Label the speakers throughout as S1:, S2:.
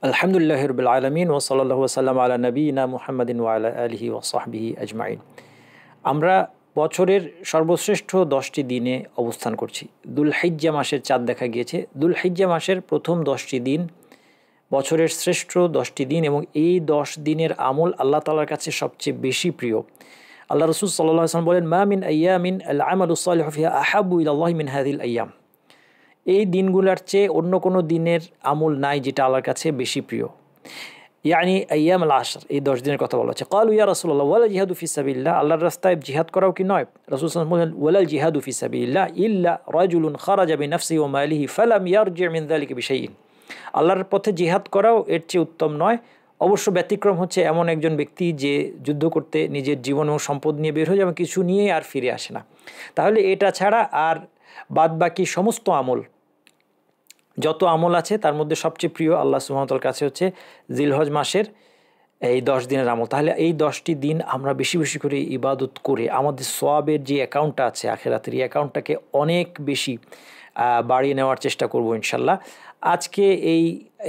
S1: আলহামদুলিল্লাহি রাব্বিল আলামিন ওয়া সাল্লাল্লাহু ওয়াসাল্লাম আলা নবিয়িনা মুহাম্মাদিন ওয়া আলা আলিহি ওয়া সাহবিহি আজমাইন। আমরা বছরের সর্বশ্রেষ্ঠ 10টি দিনে অবস্থান করছি। দুলহিজ্জা মাসের চাঁদ দেখা গিয়েছে। দুলহিজ্জা মাসের প্রথম 10টি দিন বছরের শ্রেষ্ঠ 10টি দিন, এবং এই 10 দিনের আমল আল্লাহ তাআলার কাছে সবচেয়ে বেশি প্রিয়। আল্লাহ রাসূল সাল্লাল্লাহু আলাইহি ওয়াসাল্লাম বলেন, মা মিন আইয়ামিন আল আমালু সালিহু ফিহা আহাব্বু ইলাল্লাহি মিন হাযিহিল আইয়াম। এই দিনগুলোর চেয়ে অন্য কোনো দিনের আমল নাই যেটা আল্লাহর কাছে বেশি প্রিয়। ইয়ানি আইয়াম আল আশর, এই 10 দিনের কথা বলা হচ্ছে। ক্বালু ইয়া রাসূলুল্লাহ ওয়ালা জিহাদু ফি সাবিলিল্লাহ, আল্লাহর রাস্তায় জিহাদ করাও কি নয়? রাসূল সাল্লাল্লাহু আলাইহি ওয়াসাল্লাম বলেন, ওয়ালাল জিহাদু ফি সাবিলিল্লাহ ইল্লা রাজুলুন খারাজা বিনাফসিহি ওয়া মালিহি ফালাম ইয়ারজি মিন যালিকা বিশাইইন। আল্লাহর পথে জিহাদ করাও এর চেয়ে উত্তম নয়। অবশ্য ব্যতিক্রম হচ্ছে এমন একজন ব্যক্তি যে যুদ্ধ করতে নিজের জীবন ও সম্পদ নিয়ে বের হয়ে যাবে, কিছু নিয়ে আর ফিরে আসে না। তাহলে এটা ছাড়া আর বাদবাকি সমস্ত আমল, যত আমল আছে তার মধ্যে সবচেয়ে প্রিয় আল্লাহ সুবহানাহু ওয়া তাআলার কাছে হচ্ছে জিলহজ মাসের এই 10 দিনের আমল। তাহলে এই 10টি দিন আমরা বেশি বেশি করে ইবাদত করে আমাদের সওয়াবের যে অ্যাকাউন্টটা আছে আখিরাতের, এই অ্যাকাউন্টটাকে অনেক বেশি বাড়িয়ে নেওয়ার চেষ্টা করব ইনশাল্লাহ। আজকে এই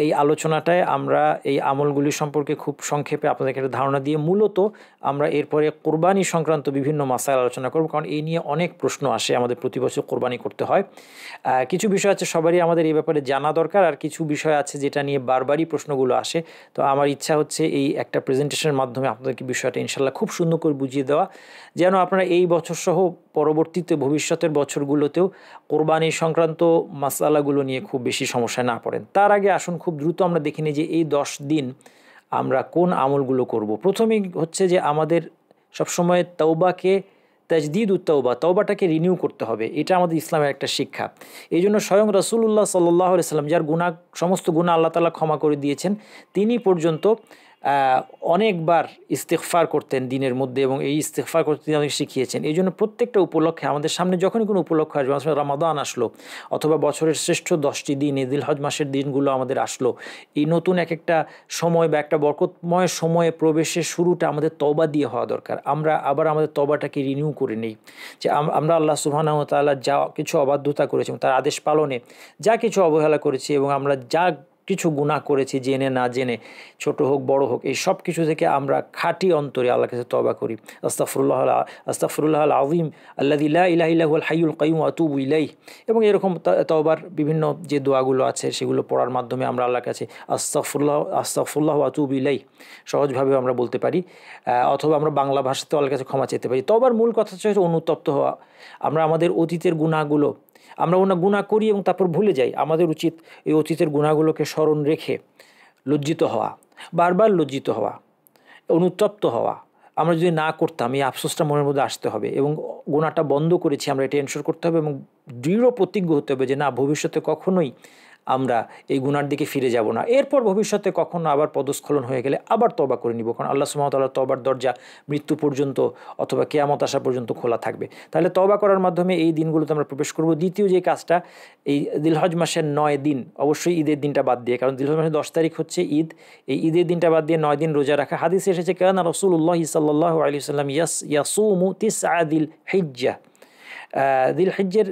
S1: এই আলোচনাটায় আমরা এই আমলগুলি সম্পর্কে খুব সংক্ষেপে আপনাদেরকে একটা ধারণা দিয়ে মূলত আমরা এরপরে কোরবানি সংক্রান্ত বিভিন্ন মাসাইল আলোচনা করব, কারণ এই নিয়ে অনেক প্রশ্ন আসে। আমাদের প্রতি বছর কোরবানি করতে হয়, কিছু বিষয় আছে সবারই আমাদের এই ব্যাপারে জানা দরকার, আর কিছু বিষয় আছে যেটা নিয়ে বারবারই প্রশ্নগুলো আসে। তো আমার ইচ্ছা হচ্ছে এই একটা প্রেজেন্টেশনের মাধ্যমে আপনাদেরকে বিষয়টা ইনশাল্লাহ খুব সুন্দর করে বুঝিয়ে দেওয়া, যেন আপনারা এই বছর সহ পরবর্তীতে ভবিষ্যতের বছরগুলোতেও কোরবানি সংক্রান্ত মাসালাগুলো নিয়ে খুব বেশি সমস্যায় না পড়েন। তার আগে আসুন খুব দ্রুত আমরা দেখে নিই যে এই 10 দিন আমরা কোন আমলগুলো করব। প্রথমেই হচ্ছে যে আমাদের সবসময় তওবাকে তাজদিদুত তওবা, তওবাটাকে রিনিউ করতে হবে। এটা আমাদের ইসলামের একটা শিক্ষা। এই জন্য স্বয়ং রাসূলুল্লাহ সাল্লাল্লাহু আলাইহি সাল্লাম, যার সমস্ত গুনাহ আল্লাহ তাআলা ক্ষমা করে দিয়েছেন, তিনি পর্যন্ত অনেকবার ইস্তিগফার করতেন দিনের মধ্যে, এবং এই ইস্তিগফার করতে তিনি আমাদের শিখিয়েছেন। এই জন্য প্রত্যেকটা উপলক্ষে আমাদের সামনে যখনই কোনো উপলক্ষ আসবে, আসলে রমাদান আসলো অথবা বছরের শ্রেষ্ঠ 10টি দিন, এই জিলহজ মাসের দিনগুলো আমাদের আসলো, এই নতুন এক একটা সময় বা একটা বরকতময় সময়ে প্রবেশের শুরুটা আমাদের তওবা দিয়ে হওয়া দরকার। আমরা আবার আমাদের তওবাটাকে রিনিউ করে নেই, যে আমরা আল্লাহ সুবহানাহু ওয়া তাআলা যা কিছু অবাধ্যতা করেছি, তার আদেশ পালনে যা কিছু অবহেলা করেছি, এবং আমরা যা কিছু গুনাহ করেছি জেনে না জেনে, ছোট হোক বড় হোক, এই সব কিছু থেকে আমরা খাঁটি অন্তরে আল্লাহর কাছে তওবা করি। আস্তাগফিরুল্লাহ আল আযীম আল্লাযী লা ইলাহা ইল্লা হুয়াল হাইয়ুল কাইয়্যুম ওয়া আতুবু ইলাইহি। এবং এরকম তওবার বিভিন্ন যে দোয়াগুলো আছে সেগুলো পড়ার মাধ্যমে আমরা আল্লাহর কাছে আস্তাগফিরুল্লাহ ওয়া আতুবু ইলাইহি সহজভাবে আমরা বলতে পারি, অথবা আমরা বাংলা ভাষাতেও আল্লাহর কাছে ক্ষমা চেতে পারি। তওবার মূল কথা হচ্ছে অনুতপ্ত হওয়া। আমরা আমাদের অতীতের গুনাহগুলো, আমরা গুনাহ করি এবং তারপর ভুলে যাই। আমাদের উচিত এই অতীতের গুনাহগুলোকে স্মরণ রেখে লজ্জিত হওয়া, বারবার লজ্জিত হওয়া, অনুতপ্ত হওয়া। আমরা যদি না করতাম, এই আফসোসটা মনের মধ্যে আসতে হবে, এবং গুনাহটা বন্ধ করেছি আমরা এটা এনশিওর করতে হবে, এবং দৃঢ় প্রতিজ্ঞ হতে হবে যে না, ভবিষ্যতে কখনোই আমরা এই গুনার দিকে ফিরে যাব না। এরপর ভবিষ্যতে কখনো আবার পদস্খলন হয়ে গেলে আবার তওবা করে নিব, কারণ আল্লাহ সুবহানাহু ওয়া তাআলার তওবার দরজা মৃত্যু পর্যন্ত অথবা কিয়ামত আসা পর্যন্ত খোলা থাকবে। তাহলে তওবা করার মাধ্যমে এই দিনগুলোতে আমরা প্রবেশ করব। দ্বিতীয় যে কাজটা, এই জিলহজ মাসের 9 দিন, অবশ্যই ঈদের দিনটা বাদ দিয়ে, কারণ জিলহজ মাসের 10 তারিখ হচ্ছে ঈদ, এই ঈদের দিনটা বাদ দিয়ে 9 দিন রোজা রাখা। হাদিসে এসেছে, কানা রাসূলুল্লাহ সাল্লাল্লাহু আলাইহি ওয়াসাল্লাম ইয়াসুমু তিসআ দিল হিজ্জা, দিলহিজ্জের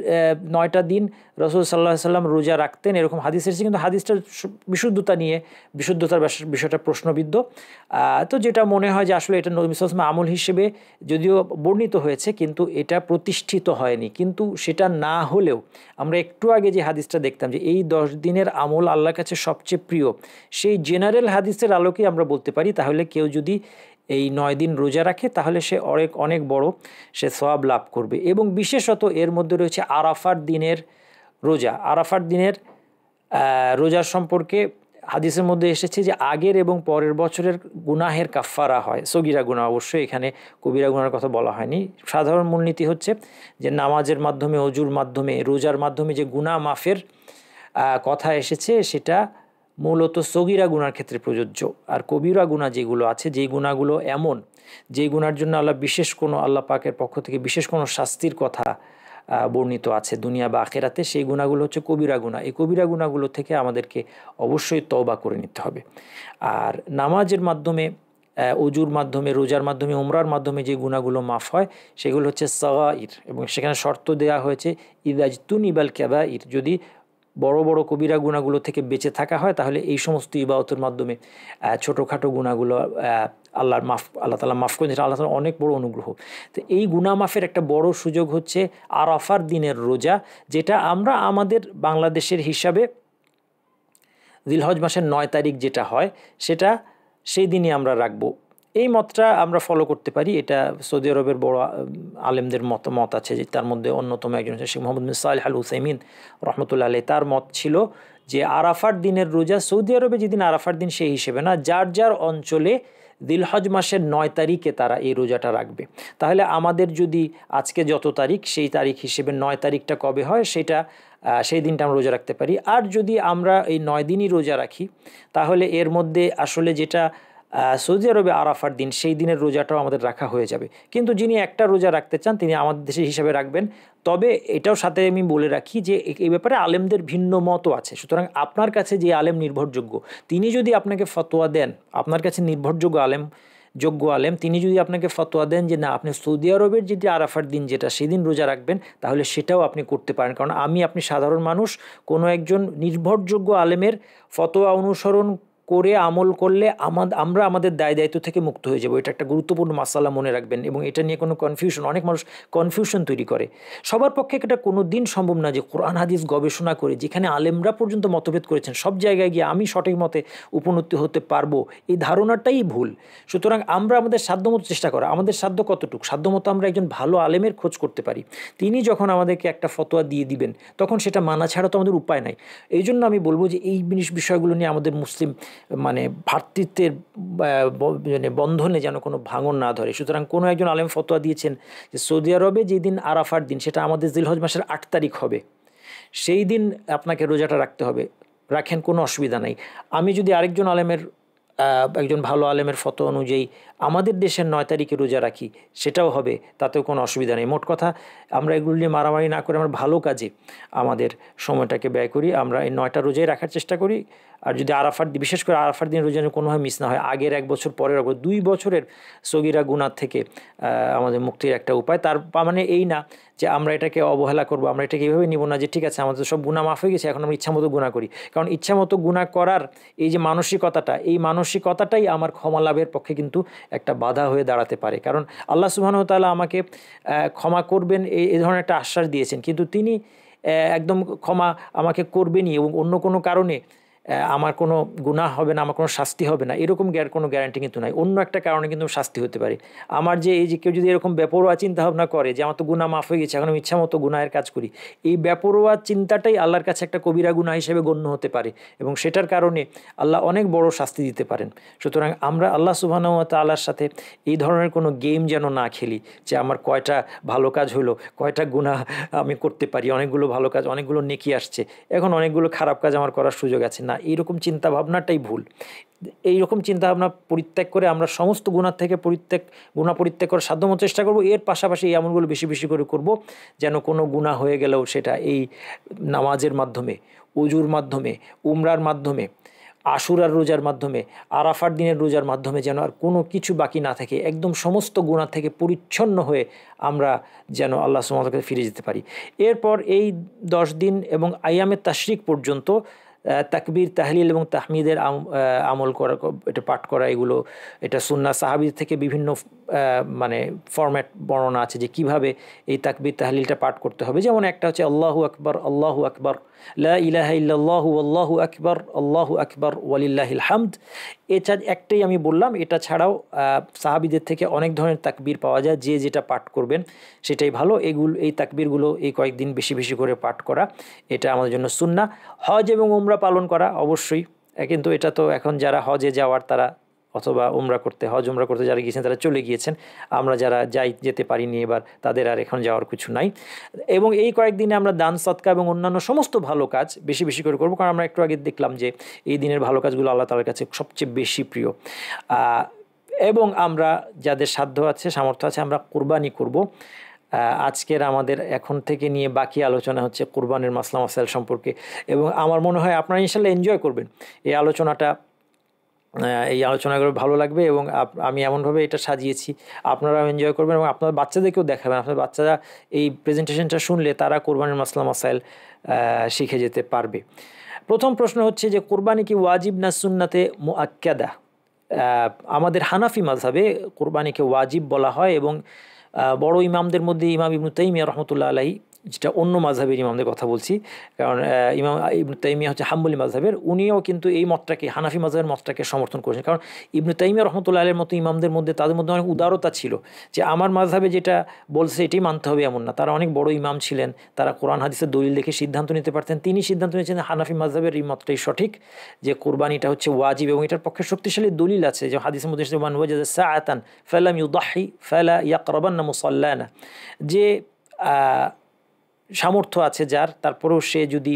S1: 9টা দিন রাসূল সাল্লাল্লাহু আলাইহি ওয়াসাল্লাম রোজা রাখতেন, এরকম হাদিস এসেছে। কিন্তু হাদিসটার বিশুদ্ধতার বিষয়টা প্রশ্নবিদ্ধ। তো যেটা মনে হয় যে আসলে এটা নবী সাল্লাল্লাহু আলাইহি ওয়াসাল্লাম আমল হিসেবে যদিও বর্ণিত হয়েছে, কিন্তু এটা প্রতিষ্ঠিত হয়নি। কিন্তু সেটা না হলেও আমরা একটু আগে যে হাদিসটা দেখতাম যে এই 10 দিনের আমল আল্লাহর কাছে সবচেয়ে প্রিয়, সেই জেনারেল হাদিসের আলোকেই আমরা বলতে পারি, তাহলে কেউ যদি এই 9 দিন রোজা রাখে তাহলে সে অনেক বড় সে সওয়াব লাভ করবে। এবং বিশেষত এর মধ্যে রয়েছে আরাফার দিনের রোজা। আরাফার দিনের রোজার সম্পর্কে হাদিসের মধ্যে এসেছে যে আগের এবং পরের বছরের গুনাহের কাফফারা হয়। সগীরা গুনাহ, অবশ্যই এখানে কবিরা গুনাহের কথা বলা হয়নি। সাধারণ মূলনীতি হচ্ছে যে নামাজের মাধ্যমে, অজুর মাধ্যমে, রোজার মাধ্যমে যে গুনাহ মাফের কথা এসেছে সেটা মূলত সগীরা গুনার ক্ষেত্রে প্রযোজ্য। আর কবিরা গুনাহ যেগুলো আছে, যেই গুনাহগুলো এমন, যেই গুনার জন্য আল্লাহ পাকের পক্ষ থেকে বিশেষ কোনো শাস্তির কথা বর্ণিত আছে দুনিয়া বা আখেরাতে, সেই গুনাহগুলো হচ্ছে কবিরা গুনাহ। এই কবিরা গুনাহগুলো থেকে আমাদেরকে অবশ্যই তওবা করে নিতে হবে। আর নামাজের মাধ্যমে, অজুর মাধ্যমে, রোজার মাধ্যমে, উমরার মাধ্যমে যে গুনাহগুলো মাফ হয় সেগুলো হচ্ছে সাগাইর, এবং সেখানে শর্ত দেওয়া হয়েছে ইদাজতুনিবাল কাবাইর, যদি বড় বড় কবিরা গুনাহগুলো থেকে বেঁচে থাকা হয়, তাহলে এই সমস্ত ইবাদতের মাধ্যমে ছোটোখাটো গুনাহগুলো আল্লাহ তাআলা মাফ করেন, যেটা আল্লাহ তাআলা অনেক বড় অনুগ্রহ। তো এই গুনাহ মাফের একটা বড় সুযোগ হচ্ছে আরাফার দিনের রোজা, যেটা আমরা আমাদের বাংলাদেশের হিসাবে জিলহজ মাসের 9 তারিখ যেটা হয় সেটা সেই দিনই আমরা রাখবো। এই মতটা আমরা ফলো করতে পারি। এটা সৌদি আরবের বড় আলেমদের মত আছে, যে তার মধ্যে অন্যতম একজন হচ্ছে শেখ মোহাম্মদ বিন সালেহ আল উসাইমিন রহমতুল্লাহ আলাইহি। তার মত ছিল যে আরাফার দিনের রোজা সৌদি আরবে যেদিন আরাফার দিন সেই হিসেবে না, যার যার অঞ্চলে দিলহজ মাসের 9 তারিখে তারা এই রোজাটা রাখবে। তাহলে আমাদের যদি আজকে যত তারিখ, সেই তারিখ হিসেবে 9 তারিখটা কবে হয় সেটা সেই দিনটা আমরা রোজা রাখতে পারি। আর যদি আমরা এই 9 দিনই রোজা রাখি, তাহলে এর মধ্যে আসলে যেটা সৌদি আরবে আরাফার দিন, সেই দিনের রোজাটাও আমাদের রাখা হয়ে যাবে। কিন্তু যিনি একটা রোজা রাখতে চান তিনি আমাদের দেশের হিসাবে রাখবেন। তবে এটাও সাথে আমি বলে রাখি যে এই ব্যাপারে আলেমদের ভিন্ন মতও আছে। সুতরাং আপনার কাছে যে আলেম নির্ভরযোগ্য, তিনি যদি আপনাকে ফতোয়া দেন, আপনার কাছে নির্ভরযোগ্য আলেম তিনি যদি আপনাকে ফতোয়া দেন যে না, আপনি সৌদি আরবের যেটি আরাফার দিন যেটা সেদিন রোজা রাখবেন, তাহলে সেটাও আপনি করতে পারেন। কারণ আপনি সাধারণ মানুষ, কোনো একজন নির্ভরযোগ্য আলেমের ফতোয়া অনুসরণ করে আমল করলে আমরা আমাদের দায় দায়িত্ব থেকে মুক্ত হয়ে যাব। এটা একটা গুরুত্বপূর্ণ মাসালা, মনে রাখবেন। এবং এটা নিয়ে কোনো কনফিউশন, অনেক মানুষ কনফিউশন তৈরি করে। সবার পক্ষে এটা কোনো দিন সম্ভব না যে কোরআন হাদিস গবেষণা করে, যেখানে আলেমরা পর্যন্ত মতভেদ করেছেন, সব জায়গায় গিয়ে আমি সঠিক মতে উপনীত হতে পারবো, এই ধারণাটাই ভুল। সুতরাং আমরা আমাদের সাধ্যমতো চেষ্টা করা, আমাদের সাধ্য কতটুকু, সাধ্যমতো আমরা একজন ভালো আলেমের খোঁজ করতে পারি। তিনি যখন আমাদেরকে একটা ফতোয়া দিয়ে দিবেন, তখন সেটা মানা ছাড়া তো আমাদের উপায় নাই। এই জন্য আমি বলবো যে এই বিষয়গুলো নিয়ে আমাদের মুসলিম ভ্রাতৃত্বের বন্ধনে যেন কোনো ভাঙন না ধরে। সুতরাং কোনো একজন আলেম ফতোয়া দিয়েছেন যে সৌদি আরবে যেদিন আরাফার দিন, সেটা আমাদের জিলহজ মাসের 8 তারিখ হবে, সেই দিন আপনাকে রোজাটা রাখতে হবে, রাখেন, কোনো অসুবিধা নাই। আমি যদি একজন ভালো আলেমের ফতোয়া অনুযায়ী আমাদের দেশের 9 তারিখে রোজা রাখি, সেটাও হবে, তাতেও কোনো অসুবিধা নেই। মোট কথা, আমরা এগুলো নিয়ে মারামারি না করে আমরা ভালো কাজে আমাদের সময়টাকে ব্যয় করি। আমরা এই 9টা রোজাই রাখার চেষ্টা করি। আর যদি বিশেষ করে আরাফার দিন রোজা কোনোভাবে মিস না হয়, আগের 1 বছর পরের 2 বছরের সগীরা গুনাহ থেকে আমাদের মুক্তির একটা উপায়। তার মানে এই না যে আমরা এটাকে অবহেলা করবো, আমরা এটাকে এইভাবে নিব না যে ঠিক আছে আমাদের সব গুনাহ মাফ হয়ে গেছে, এখন আমরা ইচ্ছামতো গুনাহ করি। কারণ ইচ্ছামতো গুনাহ করার এই যে এই মানসিকতাটাই আমার ক্ষমা লাভের পক্ষে কিন্তু একটা বাধা হয়ে দাঁড়াতে পারে। কারণ আল্লাহ সুবহানাহু ওয়া তাআলা আমাকে ক্ষমা করবেন এই ধরনের একটা আশ্বাস দিয়েছেন, কিন্তু তিনি একদম ক্ষমা আমাকে করবেনই এবং অন্য কোনো কারণে আমার কোনো গুনাহ হবে না, আমার কোনো শাস্তি হবে না, এরকম কোনো গ্যারান্টি কিন্তু নাই। অন্য একটা কারণে কিন্তু শাস্তি হতে পারে। আমার যে এই যে কেউ যদি এরকম বেপরোয়া চিন্তা ভাবনা করে যে আমার তো গুনাহ মাফ হয়ে গেছে, এখন আমি ইচ্ছা মতো গুনাহের কাজ করি, এই বেপরোয়া চিন্তাটাই আল্লাহর কাছে একটা কবিরা গুনাহ হিসেবে গণ্য হতে পারে এবং সেটার কারণে আল্লাহ অনেক বড় শাস্তি দিতে পারেন। সুতরাং আমরা আল্লাহ সুবহানাহু ওয়া তাআলার সাথে এই ধরনের কোনো গেম যেন না খেলি যে আমার কয়টা ভালো কাজ হলো, কয়টা গুনাহ আমি করতে পারি, অনেকগুলো ভালো কাজ, অনেকগুলো নেকি আসছে, এখন অনেকগুলো খারাপ কাজ আমার করার সুযোগ আছে না। এইরকম চিন্তাভাবনাটাই ভুল। এইরকম চিন্তাভাবনা পরিত্যাগ করে আমরা সমস্ত গুনাহ থেকে গুনাহ পরিত্যাগ করার সাধ্যমতো চেষ্টা করব। এর পাশাপাশি এই আমলগুলো বেশি বেশি করে করব, যেন কোনো গুনাহ হয়ে গেলেও সেটা এই নামাজের মাধ্যমে, উজুর মাধ্যমে, উমরার মাধ্যমে, আশুরার রোজার মাধ্যমে, আরাফার দিনের রোজার মাধ্যমে যেন আর কোনো কিছু বাকি না থাকে, একদম সমস্ত গুনাহ থেকে পরিচ্ছন্ন হয়ে আমরা যেন আল্লাহ সুবহানাহু ওয়া তাআলার কাছে ফিরে যেতে পারি। এরপর এই 10 দিন এবং আইয়ামে তাশরিক পর্যন্ত তাকবীর, তাহলিল এবং তাহমিদের আমল করা, এটা পাঠ করা, এটা সুন্নাহ সাহাবী থেকে বিভিন্ন ফরম্যাট বর্ণনা আছে যে কিভাবে এই তাকবীর তাহলিলটা পাঠ করতে হবে। যেমন একটা হচ্ছে আল্লাহু আকবার, আল্লাহু আকবার, লা ইলাহা ইল্লাল্লাহু আল্লাহু আকবার ওয়ালিল্লাহিল হামদ। এটা একটাই আমি বললাম। এটা ছাড়াও সাহাবীদের থেকে অনেক ধরনের তাকবীর পাওয়া যায়, যে যেটা পাঠ করবেন সেটাই ভালো। এই তাকবীরগুলো এই কয়েকদিন বেশি বেশি করে পাঠ করা, এটা আমাদের জন্য সুন্নাহ। হজ এবং উমরা পালন করা অবশ্যই, কিন্তু এটা তো এখন যারা হজে যাওয়ার তারা, অথবা হজ উমরা করতে যারা গিয়েছেন তারা চলে গিয়েছেন। আমরা যারা যেতে পারিনি এবার, তাদের আর এখন যাওয়ার কিছু নাই। এবং এই কয়েকদিনে আমরা দান সদকা এবং অন্যান্য সমস্ত ভালো কাজ বেশি বেশি করে করবো। কারণ আমরা একটু আগে দেখলাম যে এই দিনের ভালো কাজগুলো আল্লাহ তাআলার কাছে সবচেয়ে বেশি প্রিয়। এবং আমরা যাদের সাধ্য আছে, সামর্থ্য আছে, আমরা কুরবানি করব। আজকের আমাদের এখন থেকে নিয়ে বাকি আলোচনা হচ্ছে কুরবানির মাসলা মাসাইল সম্পর্কে, এবং আমার মনে হয় আপনারা ইনশাল্লাহ এনজয় করবেন এই আলোচনাটা। এই আলোচনাগুলো ভালো লাগবে এবং আমি এমনভাবে এটা সাজিয়েছি আপনারাও এনজয় করবেন এবং আপনার বাচ্চাদেরকেও দেখাবেন। আপনার বাচ্চারা এই প্রেজেন্টেশনটা শুনলে তারা কোরবানির মাসলা মাসাইল শিখে যেতে পারবে। প্রথম প্রশ্ন হচ্ছে যে কোরবানি কি ওয়াজিব না সুন্নাতে মুআক্কাদা? আমাদের হানাফি মাযহাবে কোরবানিকে ওয়াজিব বলা হয় এবং বড় ইমামদের মধ্যে ইমাম ইবনে তাইমিয়া রহমতুল্লাহ আলাইহি, যেটা অন্য মাযহাবের ইমামদের কথা বলছি, কারণ ইমাম ইবনে তাইমিয়া হচ্ছে হাম্বলি মাযহাবের, উনিও কিন্তু এই মতটাকে, হানাফি মাযহাবের মতটাকে সমর্থন করেছেন। কারণ ইবনে তাইমিয়া রহমতুল্লাহ আলাইহির মতো ইমামদের মধ্যে, তাদের মধ্যে অনেক উদারতা ছিল, যে আমার মাযহাবে যেটা বলছে এটাই মানতে হবে এমন না। তারা অনেক বড় ইমাম ছিলেন, তারা কোরআন হাদিসের দলিল দেখে সিদ্ধান্ত নিতে পারতেন। তিনি সিদ্ধান্ত নিয়েছেন হানাফি মাযহাবের এই মতটাই সঠিক, যে কোরবানিটা হচ্ছে ওয়াজিব, এবং এটার পক্ষে শক্তিশালী দলিল আছে, যে হাদিসের মধ্যে মান ওয়াজাদা সাআতান ফালাম ইউদাহি ফালা ইয়াকরাবান্না মুসাল্লানা, যে সামর্থ্য আছে যার, তারপরেও সে যদি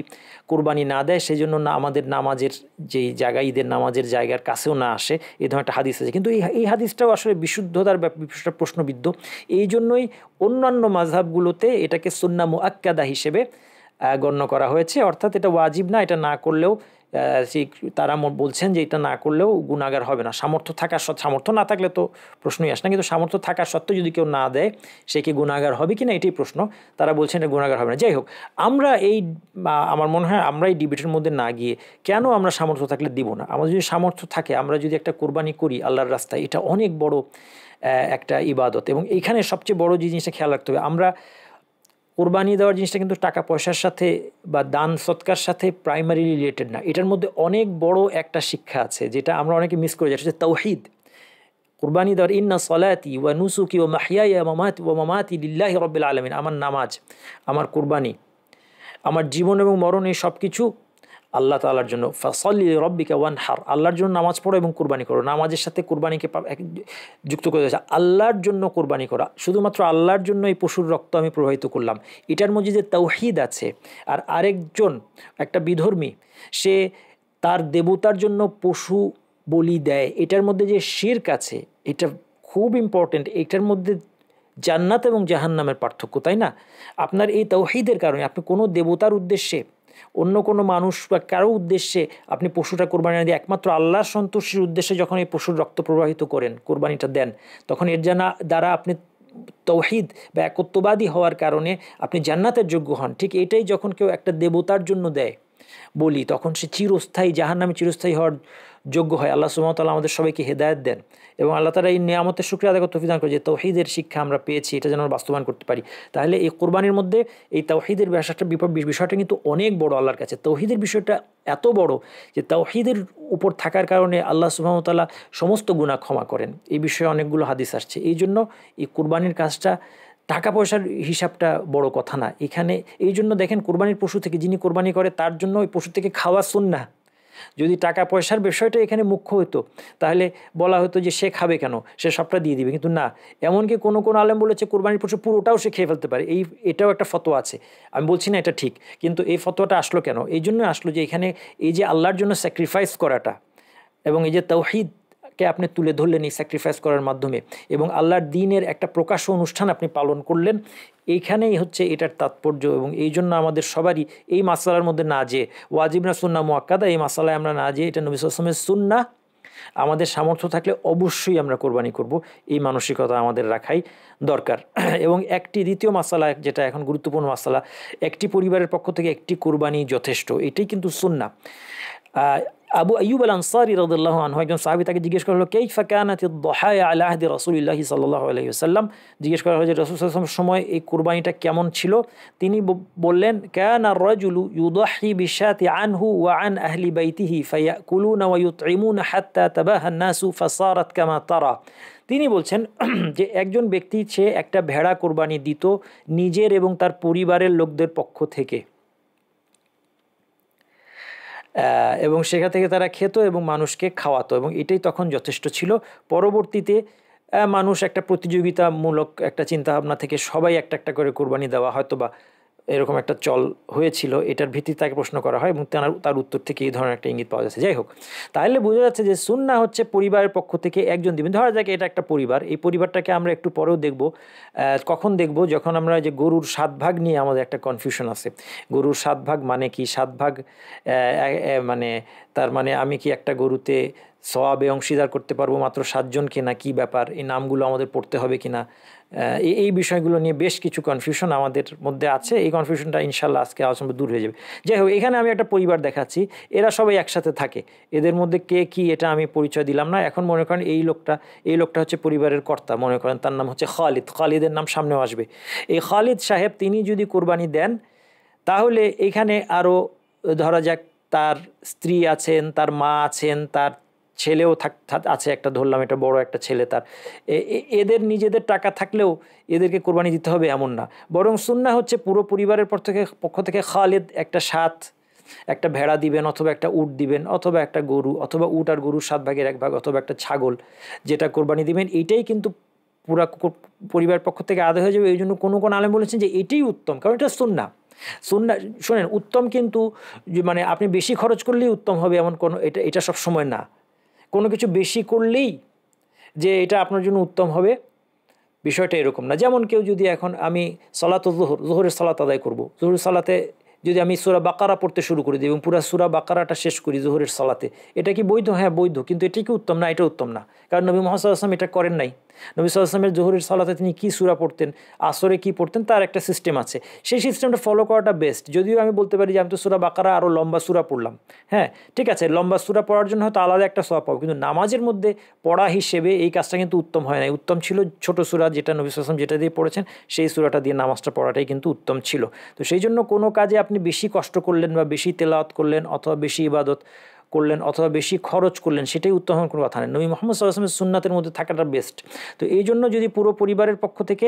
S1: কোরবানি না দেয়, সেই জন্য না আমাদের নামাজের যেই জায়গা, ঈদের নামাজের জায়গার কাছেও না আসে, এই ধরনের একটা হাদিস আছে। কিন্তু এই হাদিসটাও আসলে বিশুদ্ধতার বিষয়টা প্রশ্নবিদ্ধ। এই জন্যই অন্যান্য মাযহাবগুলোতে এটাকে সুন্নাহ মুআক্কাদা হিসেবে গণ্য করা হয়েছে, অর্থাৎ এটা ওয়াজিব না, এটা না করলেও তারা বলছেন যে এটা না করলেও গুনাহগার হবে না। সামর্থ্য থাকার সামর্থ্য না থাকলে তো প্রশ্নই আসে না, কিন্তু সামর্থ্য থাকার সত্ত্বেও যদি কেউ না দেয়, সে কি গুনাহগার হবে কিনা এটাই প্রশ্ন। তারা বলছেন এটা গুনাহগার হবে না। যাই হোক, আমরা আমার মনে হয় আমরা এই ডিবেটের মধ্যে না গিয়ে, কেন আমরা সামর্থ্য থাকলে দিব না, আমাদের যদি সামর্থ্য থাকে, আমরা যদি একটা কোরবানি করি আল্লাহর রাস্তায়, এটা অনেক বড় একটা ইবাদত। এবং এইখানে সবচেয়ে বড় যে জিনিসটা খেয়াল রাখতে হবে, আমরা কোরবানি দেওয়ার জিনিসটা কিন্তু টাকা পয়সার সাথে বা দান সৎকার সাথে প্রাইমারি রিলেটেড না। এটার মধ্যে অনেক বড় একটা শিক্ষা আছে, যেটা আমরা অনেকে মিস করে যাই, সেটা হচ্ছে তাওহীদ। কোরবানি দেওয়ার, ইন্না সলাতি ওয়া নুসুকি ওয়া মাহইয়ায়া ওয়া মামাতি লিল্লাহি রাব্বিল আলামিন, আমার নামাজ, আমার কোরবানি, আমার জীবন এবং মরণ, এই সব কিছু আল্লাহ তাআলার জন্য। ফাসাল্লি লিরাব্বিকা ওয়ানহার, আল্লাহর জন্য নামাজ পড়ো এবং কুরবানি করো। নামাজের সাথে কুরবানিকে যুক্ত করে দিয়েছে, আল্লাহর জন্য কুরবানি করা, শুধুমাত্র আল্লাহর জন্য এই পশুর রক্ত আমি প্রবাহিত করলাম। এটার মধ্যে যে তাওহীদ আছে। আর আরেকজন, একটা বিধর্মী, সে তার দেবতার জন্য পশু বলি দেয়, এটার মধ্যে যে শিরক আছে, এটা খুব ইম্পর্টেন্ট। এটার মধ্যে জান্নাত এবং জাহান্নামের পার্থক্য, তাই না? আপনার এই তাওহীদের কারণে আপনি কোনো দেবতার উদ্দেশ্যে, অন্য কোনো মানুষ বা কারো উদ্দেশ্যে আপনি পশুটা কোরবানি না দিয়ে একমাত্র আল্লাহর সন্তুষ্টির উদ্দেশ্যে যখন এই পশুর রক্ত প্রবাহিত করেন, কোরবানিটা দেন, তখন এর দ্বারা আপনি তাওহীদ বা একত্ববাদী হওয়ার কারণে আপনি জান্নাতের যোগ্য হন। ঠিক এটাই যখন কেউ একটা দেবতার জন্য দেয় বলি, তখন সে চিরস্থায়ী, জাহান্নামে চিরস্থায়ী হওয়ার যোগ্য হয়। আল্লাহ সুবহানাহু ওয়া তাআলা আমাদের সবাইকে হেদায়েত দেন এবং আল্লাহ তাআলা এই নিয়ামতের শুকরিয়া আদায় করতে তৌফিক দান করে, যে তাওহীদের শিক্ষা আমরা পেয়েছি, এটা যেন আমরা বাস্তবায়ন করতে পারি। তাহলে এই কোরবানির মধ্যে এই তাওহীদের বিষয়টা কিন্তু অনেক বড় আল্লাহর কাছে। তাওহীদের বিষয়টা এত বড় যে তাওহীদের উপর থাকার কারণে আল্লাহ সুবহানাহু ওয়া তাআলা সমস্ত গুনাহ ক্ষমা করেন। এই বিষয়ে অনেকগুলো হাদিস আসছে। এই জন্য এই কোরবানির কাজটা, টাকা পয়সার হিসাবটা বড় কথা না এখানে। এই জন্য দেখেন, কোরবানির পশু থেকে যিনি কোরবানি করে তার জন্য ওই পশু থেকে খাওয়া সুন্নাহ। যদি টাকা পয়সার বিষয়টা এখানে মুখ্য হতো, তাহলে বলা হতো যে সে খাবে কেন, সে সবটা দিয়ে দিবে। কিন্তু না, এমনকি কোনো আলেম বলেছে কোরবানির পশু পুরোটাও সে খেয়ে ফেলতে পারে। এটাও একটা ফতোয়া আছে। আমি বলছি না এটা ঠিক, কিন্তু এই ফতোয়াটা আসলো কেন? এই জন্য আসলো যে এখানে এই যে আল্লাহর জন্য স্যাক্রিফাইস করাটা, এবং এই যে তাওহীদকে আপনি তুলে ধরলেন এই স্যাক্রিফাইস করার মাধ্যমে, এবং আল্লাহর দ্বীনের একটা প্রকাশ্য অনুষ্ঠান আপনি পালন করলেন, এইখানেই হচ্ছে এটার তাৎপর্য। এবং এই জন্য আমাদের সবারই এই মাসালার মধ্যে না যে ওয়াজিব না সুন্নাহ মুআক্কাদা, এই মাসালায় আমরা না যে এটা নবী সাল্লাল্লাহু আলাইহি ওয়াসাল্লামের সুন্নাহ, আমাদের সামর্থ্য থাকলে অবশ্যই আমরা কোরবানি করব, এই মানসিকতা আমাদের রাখাই দরকার। এবং দ্বিতীয় মাসালা, যেটা এখন গুরুত্বপূর্ণ মাসালা, একটি পরিবারের পক্ষ থেকে একটি কোরবানি যথেষ্ট, এটাই কিন্তু সুন্নাহ। আবু আইয়ুব আল আনসারী রাদিয়াল্লাহু আনহু, একজন সাহাবী, তাকে জিজ্ঞেস করা হলো কাইফা কানাতিদ দুহায়া আলা আহদি রাসূলিল্লাহি সাল্লাল্লাহু আলাইহি ওয়াসাল্লাম। জিজ্ঞেস করা হলো যে রাসূল সাল্লাল্লাহু আলাইহি ওয়াসাল্লামের সময় এই কুরবানিটা কেমন ছিল। তিনি বললেন, কানা আর-রাজুলু ইউদাহি বিশাতি আনহু ওয়া আন আহলি বাইতিহি ফায়াকুলুনা ওয়া ইউতঈমুনা হাত্তা তাবাহা আন-নাসু ফাসারাত কামা তারা। তিনি বলছেন যে একজন ব্যক্তি, সে একটা ভেড়া কোরবানি দিত নিজের এবং তার পরিবারের লোকদের পক্ষ থেকে, এবং সেখান থেকে তারা খেত এবং মানুষকে খাওয়াতো, এবং এটাই তখন যথেষ্ট ছিল। পরবর্তীতে মানুষ একটা প্রতিযোগিতামূলক একটা চিন্তাভাবনা থেকে সবাই একটা একটা করে কোরবানি দেওয়া, হয়তো বা এরকম একটা চল হয়েছিল, এটার ভিত্তিতে তাকে প্রশ্ন করা হয় এবং তার উত্তর থেকে এই ধরনের একটা ইঙ্গিত পাওয়া যাচ্ছে। যাই হোক, তাহলে বোঝা যাচ্ছে যে সুন্নাহ হচ্ছে পরিবারের পক্ষ থেকে একজন দিবেন। ধরা যাক এটা একটা পরিবার, এই পরিবারটাকে আমরা একটু পরেও দেখব। কখন দেখব? যখন আমরা যে গরুর 7 ভাগ নিয়ে আমাদের একটা কনফিউশন আছে। গরুর 7 ভাগ মানে কি? 7 ভাগ মানে তার মানে আমি কি একটা গরুতে সওয়াবে অংশীদার করতে পারবো মাত্র 7 জনকে, না কি ব্যাপার, এই নামগুলো আমাদের পড়তে হবে কিনা, এই বিষয়গুলো নিয়ে বেশ কিছু কনফিউশন আমাদের মধ্যে আছে। এই কনফিউশনটা ইনশাল্লাহ আজকে আলোচনা দূর হয়ে যাবে। যাই হোক, এখানে আমি একটা পরিবার দেখাচ্ছি, এরা সবাই একসাথে থাকে, এদের মধ্যে কে কি এটা আমি পরিচয় দিলাম না। এখন মনে করেন এই লোকটা হচ্ছে পরিবারের কর্তা, মনে করেন তার নাম হচ্ছে খালিদ, খালিদের নাম সামনেও আসবে। এই খালিদ সাহেব তিনি যদি কোরবানি দেন, তাহলে এখানে আরও ধরা যাক তার স্ত্রী আছেন, তার মা আছেন, তার ছেলেও আছে একটা, ধরলাম এটা বড় একটা ছেলে তার, এদের নিজেদের টাকা থাকলেও এদেরকে কোরবানি দিতে হবে এমন না, বরং সুন্নাহ হচ্ছে পুরো পরিবারের পক্ষ থেকে খালিদ একটা ভেড়া দিবেন, অথবা একটা উট দিবেন, অথবা একটা গরু, অথবা উট আর গরুর 7 ভাগের 1 ভাগ, অথবা একটা ছাগল, যেটা কোরবানি দিবেন। এইটাই কিন্তু পুরা পরিবারের পক্ষ থেকে আদায় হয়ে যাবে। এই জন্য কোনো আলেম বলেছেন যে এটাই উত্তম, কারণ এটা সুন্নাহ। শোনেন, উত্তম কিন্তু মানে আপনি বেশি খরচ করলেই উত্তম হবে এমন কোনো, এটা সব সময় না। কোনো কিছু বেশি করলেই যে এটা আপনার জন্য উত্তম হবে, বিষয়টা এরকম না। যেমন কেউ যদি এখন আমি জোহরের সালাত আদায় করব, জোহরের সালাতে যদি আমি সূরা বাকারা পড়তে শুরু করে দিই এবং পুরো সূরা বাকারাটা শেষ করি জোহরের সালাতে, এটা কি বৈধ? হ্যাঁ বৈধ, কিন্তু এটা কি উত্তম? না, এটা উত্তম না, কারণ নবী মুহাম্মদ সাল্লাল্লাহু আলাইহি ওয়াসাল্লাম এটা করেন নাই। নবী সাল্লাল্লাহু আলাইহি ওয়াসাল্লামের জোহরের সালাতে তিনি কি সূরা পড়তেন, আসরে কি পড়তেন, তার একটা সিস্টেম আছে, সেই সিস্টেমটা ফলো করাটা বেস্ট। যদিও আমি বলতে পারি যে আমি তো সূরা বাকারা আরও লম্বা সূরা পড়লাম, হ্যাঁ ঠিক আছে, লম্বা সূরা পড়ার জন্য হয়তো আলাদা একটা সওয়াব পাবো, কিন্তু নামাজের মধ্যে পড়া হিসেবে এই কাজটা কিন্তু উত্তম হয় না। উত্তম ছিল ছোট সূরা, যেটা নবী সাল্লাল্লাহু আলাইহি ওয়াসাল্লাম যেটা দিয়ে পড়েছেন সেই সূরাটা দিয়ে নামাজটা পড়াটাই কিন্তু উত্তম ছিল। তো সেই জন্য কোনো কাজে আপনি বেশি কষ্ট করলেন বা বেশি তেলাওয়াত করলেন, অথবা বেশি ইবাদত করলেন, অথবা বেশি খরচ করলেন, সেটাই উত্তম হওয়ার কোনো কথা নেই। নবী মুহাম্মদ সাল্লাল্লাহু আলাইহি ওয়াসাল্লামের সুন্নাতের মধ্যে থাকাটা বেস্ট। তো এই জন্য যদি পুরো পরিবারের পক্ষ থেকে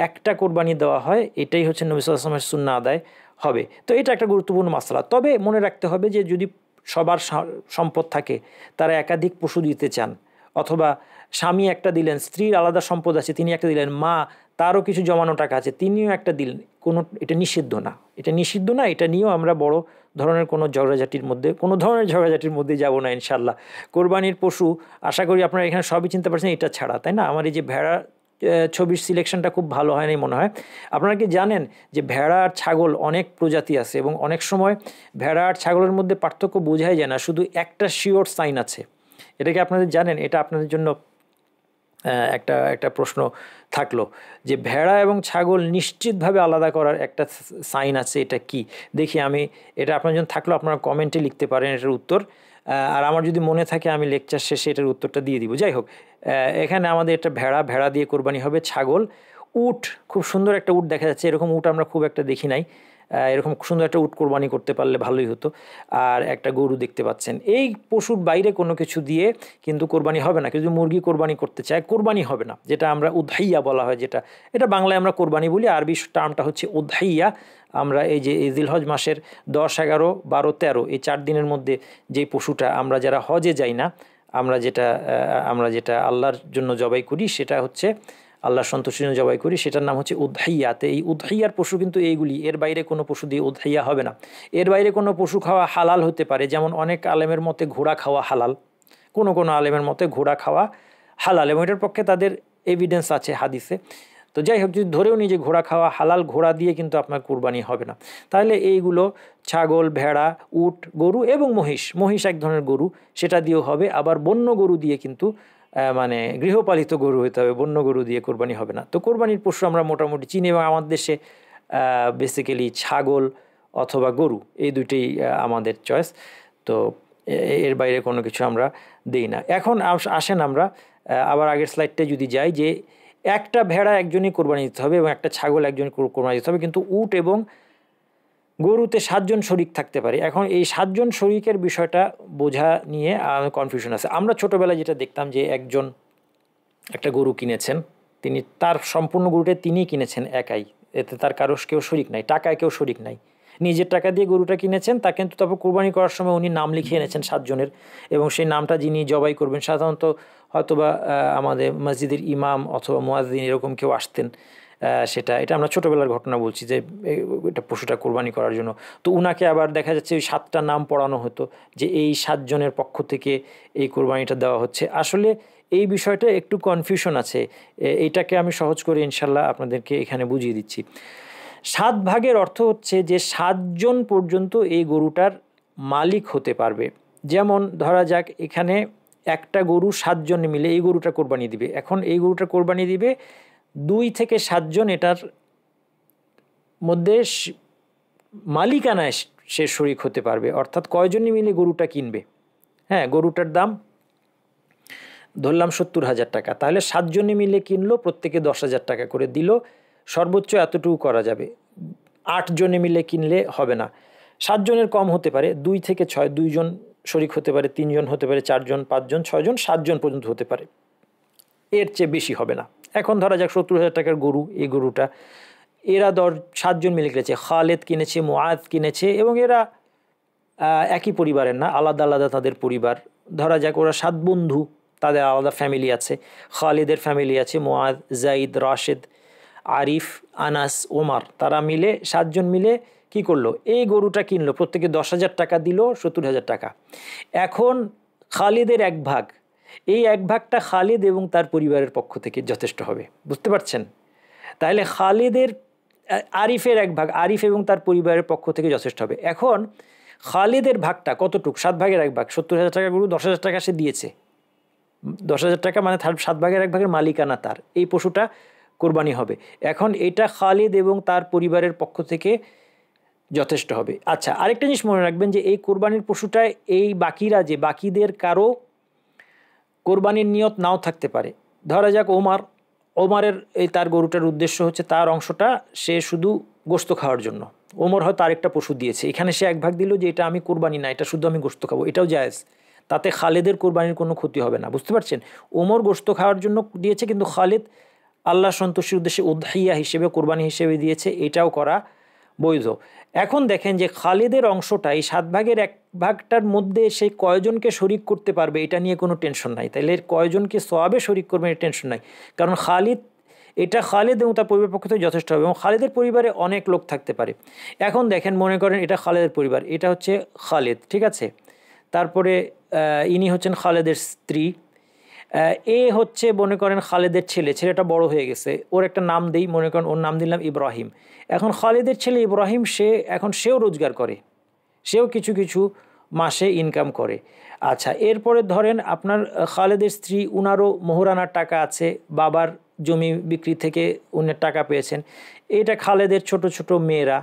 S1: একটা কোরবানি দেওয়া হয়, এটাই হচ্ছে নবী সাল্লাল্লাহু আলাইহি ওয়াসাল্লামের সুন্নাহ আদায় হবে। তো এটা একটা গুরুত্বপূর্ণ মাসলা। তবে মনে রাখতে হবে যে যদি সবার সম্পদ থাকে, তারা একাধিক পশু দিতে চান, অথবা স্বামী একটা দিলেন, স্ত্রীর আলাদা সম্পদ আছে তিনি একটা দিলেন, মা তারও কিছু জমানো টাকা আছে তিনিও একটা দিলেন, এটা নিষিদ্ধ না, এটা নিয়েও আমরা বড় ধরনের কোনো ঝগড়াঝাটির মধ্যে যাব না ইনশাল্লাহ। কোরবানির পশু আশা করি আপনারা এখানে সবই চিনতে পারছেন, এটা ছাড়া, তাই না? আমার এই যে ভেড়া ছবির সিলেকশনটা খুব ভালো হয়নি মনে হয়। আপনারা কি জানেন যে ভেড়া আর ছাগল অনেক প্রজাতি আছে, এবং অনেক সময় ভেড়া আর ছাগলের মধ্যে পার্থক্য বোঝাই যায় না, শুধু একটা শিওর সাইন আছে। এটা কি আপনাদের জানেন? এটা আপনাদের জন্য একটা প্রশ্ন থাকলো যে ভেড়া এবং ছাগল নিশ্চিতভাবে আলাদা করার একটা সাইন আছে, এটা কি? দেখি আমি, এটা আপনার জন্য থাকলো, আপনারা কমেন্টে লিখতে পারেন এটার উত্তর, আর আমার যদি মনে থাকে আমি লেকচার শেষে এটার উত্তরটা দিয়ে দিব। যাই হোক, এখানে আমাদের একটা ভেড়া দিয়ে কোরবানি হবে। ছাগল, উট, খুব সুন্দর একটা উট দেখা যাচ্ছে, এরকম উট আমরা খুব একটা দেখি নাই, এরকম সুন্দর একটা উট কোরবানি করতে পারলে ভালোই হতো। আর একটা গরু দেখতে পাচ্ছেন। এই পশুর বাইরে কোনো কিছু দিয়ে কিন্তু কোরবানি হবে না। কেউ যদি মুরগি কোরবানি করতে চায়, কোরবানি হবে না, যেটা আমরা উদহাইয়া বলা হয়, এটা বাংলায় আমরা কোরবানি বলি, আরবি টার্মটা হচ্ছে উদহাইয়া। আমরা এই যে এই জিলহজ মাসের 10, 11, 12, 13 এই 4 দিনের মধ্যে যে পশুটা আমরা যারা হজে যাই না, আমরা যেটা আল্লাহর জন্য জবাই করি, সেটা হচ্ছে আল্লাহ সন্তুষ্টির জন্য জবাই করি, সেটার নাম হচ্ছে উদহাইয়াতে। এই উদহাইয়ার পশু কিন্তু এইগুলি, এর বাইরে কোনো পশু দিয়ে উদহাইয়া হবে না। এর বাইরে কোনো পশু খাওয়া হালাল হতে পারে, যেমন অনেক আলেমের মতে ঘোড়া খাওয়া হালাল, কোনো আলেমের মতে ঘোড়া খাওয়া হালাল, এবং এটার পক্ষে তাদের এভিডেন্স আছে হাদিসে। তো যাই হোক, যদি ধরেও নিই যে ঘোড়া খাওয়া হালাল, ঘোড়া দিয়ে কিন্তু আপনার কুরবানি হবে না। তাহলে এইগুলো ছাগল, ভেড়া, উট, গরু এবং মহিষ এক ধরনের গরু, সেটা দিয়েও হবে। আবার বন্য গরু দিয়ে কিন্তু মানে গৃহপালিত গরু হতে হবে, বন্য গরু দিয়ে কোরবানি হবে না। তো কোরবানির পশু আমরা মোটামুটি চিনি, এবং আমাদের দেশে বেসিক্যালি ছাগল অথবা গরু এই দুইটাই আমাদের চয়েস। তো এর বাইরে কোনো কিছু আমরা দিই না। এখন আসেন আমরা আবার আগের স্লাইডটায় যদি যাই, যে একটা ভেড়া একজনই কোরবানি দিতে হবে এবং একটা ছাগল একজনই কোরবানি দিতে হবে, কিন্তু উট এবং গরুতে 7 জন শরিক থাকতে পারে। এখন এই 7 জন শরিকের বিষয়টা বোঝা নিয়ে কনফিউশন আছে। আমরা ছোটোবেলায় যেটা দেখতাম যে একজন একটা গরু কিনেছেন, তিনি তার সম্পূর্ণ গরুটা তিনিই কিনেছেন একাই, এতে তার কেউ শরিক নাই, টাকায় কেউ শরিক নাই, নিজের টাকা দিয়ে গরুটা কিনেছেন, তা কিন্তু তারপর কোরবানি করার সময় উনি নাম লিখিয়ে এনেছেন 7 জনের, এবং সেই নামটা যিনি জবাই করবেন সাধারণত হয়তোবা আমাদের মসজিদের ইমাম অথবা মুয়াজ্জিন এরকম কেউ আসতেন। এটা আমরা ছোটোবেলার ঘটনা বলছি, যে এটা পশুটা কোরবানি করার জন্য। তো উনাকে আবার দেখা যাচ্ছে ওই 7টা নাম পড়ানো হতো, যে এই 7 জনের পক্ষ থেকে এই কোরবানিটা দেওয়া হচ্ছে। আসলে এই বিষয়টা একটু কনফিউশন আছে, এইটাকে আমি সহজ করে ইনশাল্লাহ আপনাদেরকে এখানে বুঝিয়ে দিচ্ছি। 7 ভাগের অর্থ হচ্ছে যে 7 জন পর্যন্ত এই গরুটার মালিক হতে পারবে। যেমন ধরা যাক এখানে একটা গরু 7 জন মিলে এই গরুটা কোরবানি দিবে। এখন এই গরুটা কোরবানি দিবে 2 থেকে 7 জন এটার মধ্যে মালিকানায় সে শরিক হতে পারবে। অর্থাৎ কয়জনই মিলে গরুটা কিনবে। হ্যাঁ, গরুটার দাম ধরলাম 70,000 টাকা, তাহলে 7 জনে মিলে কিনলো, প্রত্যেকে 10,000 টাকা করে দিল, সর্বোচ্চ এতটুকু করা যাবে। 8 জনে মিলে কিনলে হবে না, 7 জনের কম হতে পারে, 2 থেকে 6, 2 জন শরিক হতে পারে, 3 জন হতে পারে, 4 জন, 5 জন, 6 জন, 7 জন পর্যন্ত হতে পারে, এর চেয়ে বেশি হবে না। এখন ধরা যাক 70,000 টাকার গরু, এই গরুটা এরা 7 জন মিলে কিনেছে, খালেদ কিনেছে, মুআদ কিনেছে, এবং এরা একই পরিবারের না, আলাদা আলাদা তাদের পরিবার। ধরা যাক ওরা 7 বন্ধু, তাদের আলাদা ফ্যামিলি আছে, খালিদের ফ্যামিলি আছে, মুআদ, জাইদ, রাশেদ, আরিফ, আনাস, ওমার, তারা মিলে 7 জন মিলে কি করলো, এই গরুটা কিনলো, প্রত্যেকে 10,000 টাকা দিল, 70,000 টাকা। এখন খালিদের 1 ভাগ, এই 1 ভাগটা খালিদ এবং তার পরিবারের পক্ষ থেকে যথেষ্ট হবে, বুঝতে পারছেন? তাহলে খালিদের আরিফের 1 ভাগ, আরিফ এবং তার পরিবারের পক্ষ থেকে যথেষ্ট হবে। এখন খালিদের ভাগটা কতটুক, 7 ভাগের 1 ভাগ, 70,000 টাকা গরু, 10,000 টাকা সে দিয়েছে, 10,000 টাকা মানে 7 ভাগের 1 ভাগের মালিকানা তার, এই পশুটা কোরবানি হবে। এখন এটা খালিদ এবং তার পরিবারের পক্ষ থেকে যথেষ্ট হবে। আচ্ছা, আরেকটা জিনিস মনে রাখবেন যে এই কোরবানির পশুটায় এই বাকিরা, যে বাকিদের কারো কোরবানির নিয়ত নাও থাকতে পারে। ধরা যাক ওমারের এই তার গরুটার উদ্দেশ্য হচ্ছে তার অংশটা সে শুধু গোশত খাওয়ার জন্য, ওমর হয়তো আরেকটা পশু দিয়েছে, এখানে সে 1 ভাগ দিল যে এটা আমি কোরবানি না, এটা শুধু আমি গোশত খাবো, এটাও জায়েজ, তাতে খালেদের কোরবানির কোনো ক্ষতি হবে না, বুঝতে পারছেন? ওমর গোশত খাওয়ার জন্য দিয়েছে, কিন্তু খালিদ আল্লাহ সন্তুষ্টির উদ্দেশ্যে উদহিয়া হিসেবে, কোরবানি হিসেবে দিয়েছে, এটাও করা বৈধ। এখন দেখেন যে খালিদের অংশটা এই 7 ভাগের 1 ভাগটার মধ্যে সে কয়জনকে শরিক করতে পারবে, এটা নিয়ে কোনো টেনশন নাই। তাইলে কয়জনকে সওয়াবে শরিক করবে এটা টেনশন নাই, কারণ এটা খালিদ এবং তার পরিবারের পক্ষ থেকে যথেষ্ট হবে, এবং খালিদের পরিবারে অনেক লোক থাকতে পারে। এখন দেখেন, মনে করেন এটা খালিদের পরিবার, এটা হচ্ছে খালিদ, ঠিক আছে, তারপরে ইনি হচ্ছেন খালিদের স্ত্রী, এ হচ্ছে মনে করেন খালিদের ছেলে, ছেলেটা বড় হয়ে গেছে, ওর একটা নাম দেই, মনে করেন ওর নাম দিলাম ইব্রাহিম। এখন খালিদের ছেলে ইব্রাহিম, সেও রোজগার করে, সেও কিছু কিছু মাসে ইনকাম করে। আচ্ছা, এরপরে ধরেন আপনার খালিদের স্ত্রী, উনারও মোহরানার টাকা আছে, বাবার জমি বিক্রি থেকে উনি টাকা পেয়েছেন। এটা খালিদের ছোট ছোট মেয়েরা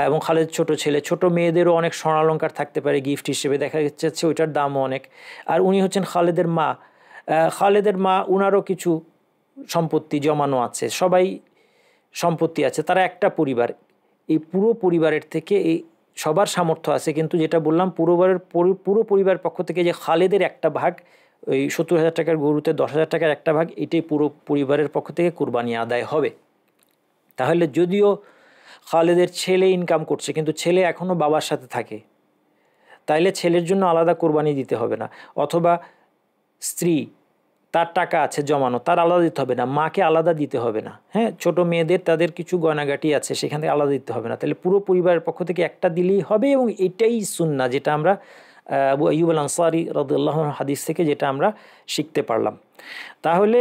S1: এবং খালিদের ছোট ছেলে, ছোট মেয়েদেরও অনেক স্বর্ণালঙ্কার থাকতে পারে গিফট হিসেবে, দেখা যাচ্ছে ওইটার দামও অনেক। আর উনি হচ্ছেন খালিদের মা, উনারও কিছু সম্পত্তি জমানো আছে, সবাই সম্পত্তি আছে, তারা একটা পরিবার। এই পুরো পরিবারের থেকে এই সবার সামর্থ্য আছে, কিন্তু যেটা বললাম পুরো পরিবারের পক্ষ থেকে যে খালিদের একটা ভাগ, ওই 70,000 টাকার গরুতে 10,000 টাকার একটা ভাগ, এটাই পুরো পরিবারের পক্ষ থেকে কুরবানি আদায় হবে। তাহলে যদিও খালিদের ছেলে ইনকাম করছে, কিন্তু ছেলে এখনও বাবার সাথে থাকে, তাইলে ছেলের জন্য আলাদা কোরবানি দিতে হবে না। অথবা স্ত্রী, তার টাকা আছে জমানো, তার আলাদা দিতে হবে না, মাকে আলাদা দিতে হবে না। হ্যাঁ, ছোট মেয়েদের তাদের কিছু গয়নাগাটি আছে, সেখান থেকে আলাদা দিতে হবে না। তাহলে পুরো পরিবারের পক্ষ থেকে একটা দিলেই হবে, এবং এটাই সুন্নাহ, যেটা আমরা আবু আইয়ুব আল আনসারী রাদিয়াল্লাহু আনহু হাদিস থেকে যেটা আমরা শিখতে পারলাম। তাহলে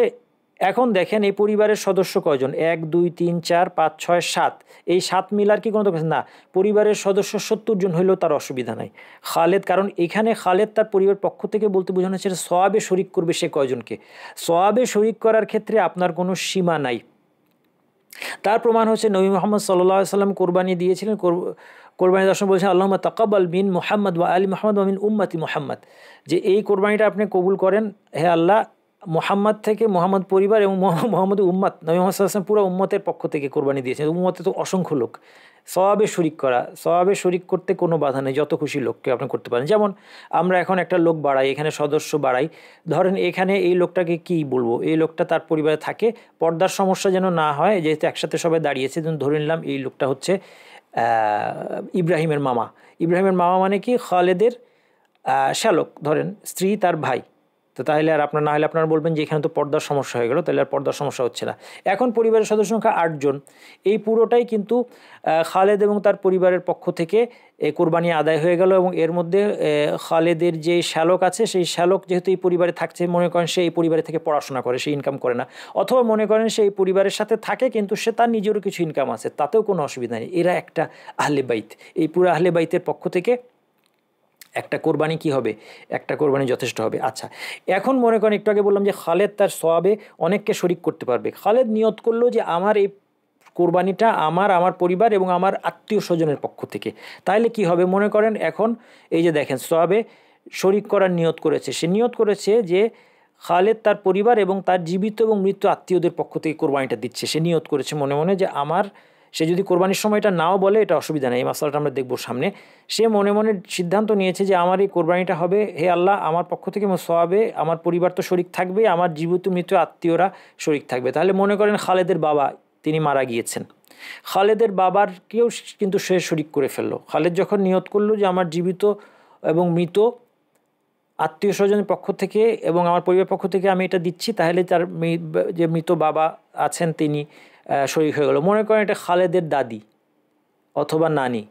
S1: এখন দেখেন এই পরিবারের সদস্য কয়জন, 1 2 3 4 5 6 7, এই 7 মিলার কি কোনো দরকার না, পরিবারের সদস্য 70 জন হইলেও তার অসুবিধা নাই। খালেদ, কারণ এখানে খালেদ তার পরিবারের পক্ষ থেকে বলতে বোঝানো হচ্ছে সওয়াবে শরিক করবে সে কয়জনকে। সওয়াবে শরিক করার ক্ষেত্রে আপনার কোনো সীমা নাই। তার প্রমাণ হচ্ছে নবী মুহাম্মদ সাল্লাল্লাহু আলাইহি সাল্লাম কোরবানি দিয়েছিলেন, কোরবানি দর্শন বলছেন আল্লাহুম্মা তাকাব্বাল মিন মুহাম্মদ ওয়া আলি মুহাম্মদ ওয়া মিন উম্মতি মুহাম্মদ, যে এই কোরবানিটা আপনি কবুল করেন হে আল্লাহ, মোহাম্মদ থেকে, মোহাম্মদ পরিবার এবং মোহাম্মদ উম্মত, নবী মুহাম্মদ সাল্লাল্লাহু আলাইহি ওয়াসাল্লাম পুরো উম্মতের পক্ষ থেকে কোরবানি দিয়েছেন। উম্মতে তো অসংখ্য লোক, সওয়াবে শরিক করতে কোনো বাধা নেই, যত খুশি লোককে আপনি করতে পারেন। যেমন আমরা এখন একটা লোক বাড়াই, এখানে সদস্য বাড়াই, ধরেন এখানে এই লোকটাকে কি বলবো, এই লোকটা তার পরিবারে থাকে, পর্দার সমস্যা যেন না হয়, যেহেতু একসাথে সবাই দাঁড়িয়েছে, ধরে নিলাম এই লোকটা হচ্ছে ইব্রাহিমের মামা। ইব্রাহিমের মামা মানে কি, খালেদের শ্যালক, ধরেন স্ত্রী তার ভাই। তো তাহলে আর আপনার না হলে আপনারা বলবেন যে এখানে তো পর্দার সমস্যা হয়ে গেল, তাহলে আর পর্দার সমস্যা হচ্ছে না। এখন পরিবারের সদস্য সংখ্যা 8 জন, এই পুরোটাই কিন্তু খালেদ এবং তার পরিবারের পক্ষ থেকে কোরবানি আদায় হয়ে গেল। এবং এর মধ্যে খালেদের যে শ্যালক আছে, সেই শ্যালক যেহেতু এই পরিবারে থাকছে, মনে করেন সে এই পরিবারে থেকে পড়াশোনা করে, সে ইনকাম করে না, অথবা মনে করেন সে এই পরিবারের সাথে থাকে কিন্তু সে তার নিজেরও কিছু ইনকাম আছে, তাতেও কোনো অসুবিধা নেই, এরা একটা আহলে বাইত। এই পুরো আহলে বাইতের পক্ষ থেকে একটা কোরবানি কি হবে, একটা কোরবানি যথেষ্ট হবে। আচ্ছা, এখন মনে করেন একটু আগে বললাম যে খালেদ তার সওয়াবে অনেককে শরিক করতে পারবে। খালেদ নিয়ত করলো যে আমার এই কোরবানিটা আমার পরিবার এবং আমার আত্মীয় স্বজনের পক্ষ থেকে, তাহলে কি হবে মনে করেন এখন এই যে দেখেন সওয়াবে শরিক করার নিয়ত করেছে, সে নিয়ত করেছে যে খালেদ তার পরিবার এবং তার জীবিত এবং মৃত আত্মীয়দের পক্ষ থেকে কোরবানিটা দিচ্ছে, সে নিয়ত করেছে মনে মনে যে আমার, সে যদি কোরবানির সময়টা নাও বলে এটা অসুবিধা নেই, এই মাসালাটা আমরা দেখব সামনে। সে মনে মনে সিদ্ধান্ত নিয়েছে যে আমার এই কোরবানিটা হবে হে আল্লাহ আমার পক্ষ থেকে সওয়াবে আমার পরিবার তো শরিক থাকবে, আমার জীবিত মৃত আত্মীয়রা শরিক থাকবে। তাহলে মনে করেন খালেদের বাবা তিনি মারা গিয়েছেন, খালেদের বাবার কেউ কিন্তু সে শরিক করে ফেললো। খালেদ যখন নিয়ত করলো যে আমার জীবিত এবং মৃত আত্মীয় স্বজনের পক্ষ থেকে এবং আমার পরিবার পক্ষ থেকে আমি এটা দিচ্ছি, তাহলে তার যে মৃত বাবা আছেন তিনি শরিক হয়ে গেল। মনে করেন এটা খালেদের দাদি অথবা নানি,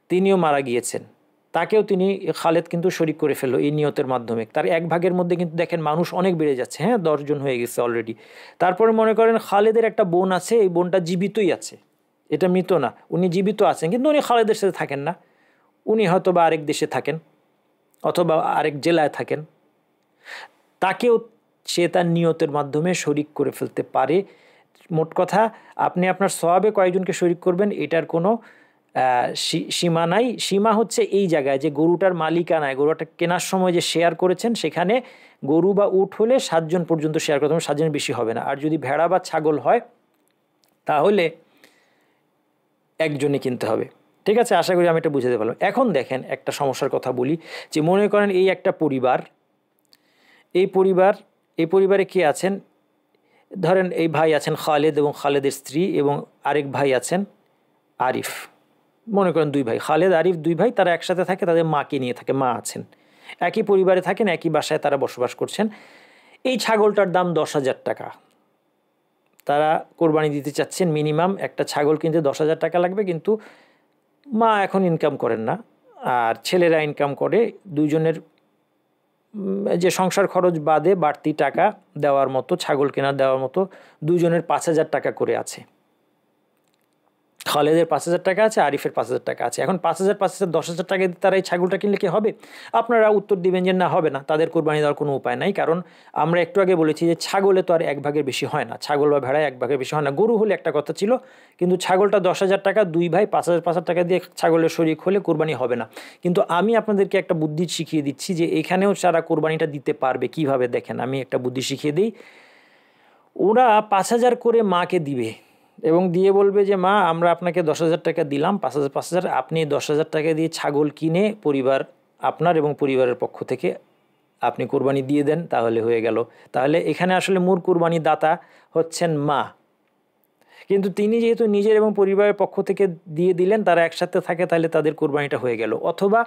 S1: তিনিও মারা গিয়েছেন, তাকেও তিনি খালেদ কিন্তু শরিক করে ফেললো এই নিয়তের মাধ্যমে। তার এক ভাগের মধ্যে কিন্তু দেখেন মানুষ অনেক বেড়ে যাচ্ছে, হ্যাঁ 10 জন হয়ে গেছে অলরেডি। তারপরে মনে করেন খালেদের একটা বোন আছে, এই বোনটা জীবিতই আছে, এটা মৃত না, উনি জীবিত আছেন কিন্তু উনি খালেদের সাথে থাকেন না, উনি হয়তো বা আরেক দেশে থাকেন অথবা আরেক জেলায় থাকেন, তাকেও সে তার নিয়তের মাধ্যমে শরিক করে ফেলতে পারে। মোট কথা আপনি আপনার সওয়াবে কয়েকজনকে শরিক করবেন এটার কোনো সীমা নাই। সীমা হচ্ছে এই জায়গায় যে গরুটার মালিকানায়, গরুটা কেনার সময় যে শেয়ার করেছেন সেখানে গরু বা উট হলে 7 জন পর্যন্ত শেয়ার করতে হবে, 7 জনের বেশি হবে না। আর যদি ভেড়া বা ছাগল হয় তাহলে একজনই কিনতে হবে। ঠিক আছে, আশা করি আমি এটা বুঝাতে পারলাম। এখন দেখেন একটা সমস্যার কথা বলি, যে মনে করেন এই একটা পরিবার, এই পরিবারে কে আছেন, ধরেন এই ভাই আছেন খালেদ এবং খালেদের স্ত্রী এবং আরেক ভাই আছেন আরিফ, মনে করেন 2 ভাই, খালেদ আরিফ 2 ভাই, তারা একসাথে থাকে, তাদের মাকে নিয়ে থাকে, মা আছেন, একই পরিবারে থাকেন, একই বাসায় তারা বসবাস করছেন। এই ছাগলটার দাম 10,000 টাকা, তারা কোরবানি দিতে চাচ্ছেন, মিনিমাম একটা ছাগল কিনতে 10,000 টাকা লাগবে, কিন্তু মা এখন ইনকাম করেন না আর ছেলেরা ইনকাম করে, দুইজনের যে সংসার খরচ বাদে বাড়তি টাকা দেওয়ার মতো, ছাগল কেনার দেওয়ার মতো দুজনের 5,000 টাকা করে আছে। খালেদের 5,000 টাকা আছে, আরিফের 5,000 টাকা আছে। এখন 5,000 5,000 10,000 টাকা দিয়ে তারা এই ছাগলটা কিনলে কি হবে? আপনারা উত্তর দিবেন যে না হবে না, তাদের কোরবানি দেওয়ার কোনো উপায় নাই, কারণ আমরা একটু আগে বলেছি যে ছাগলে তো আর 1 ভাগের বেশি হয় না, ছাগল বা ভেড়ায় 1 ভাগের বেশি হয় না। গরু হলে একটা কথা ছিল, কিন্তু ছাগলটা 10,000 টাকা, 2 ভাই 5,000 টাকা দিয়ে ছাগলের শরিক হলে কোরবানি হবে না। কিন্তু আমি আপনাদেরকে একটা বুদ্ধি শিখিয়ে দিচ্ছি যে এখানেও যারা কোরবানিটা দিতে পারবে কিভাবে, দেখেন আমি একটা বুদ্ধি শিখিয়ে দিই। ওরা 5,000 করে মাকে দিবে এবং দিয়ে বলবে যে মা আমরা আপনাকে 10,000 টাকা দিলাম, 5,000 আপনি 10,000 টাকা দিয়ে ছাগল কিনে পরিবার আপনার এবং পরিবারের পক্ষ থেকে আপনি কোরবানি দিয়ে দেন, তাহলে হয়ে গেল। তাহলে এখানে আসলে মূল কোরবানি দাতা হচ্ছেন মা, কিন্তু তিনি যেহেতু নিজের এবং পরিবারের পক্ষ থেকে দিয়ে দিলেন, তারা একসাথে থাকে, তাহলে তাদের কোরবানিটা হয়ে গেল। অথবা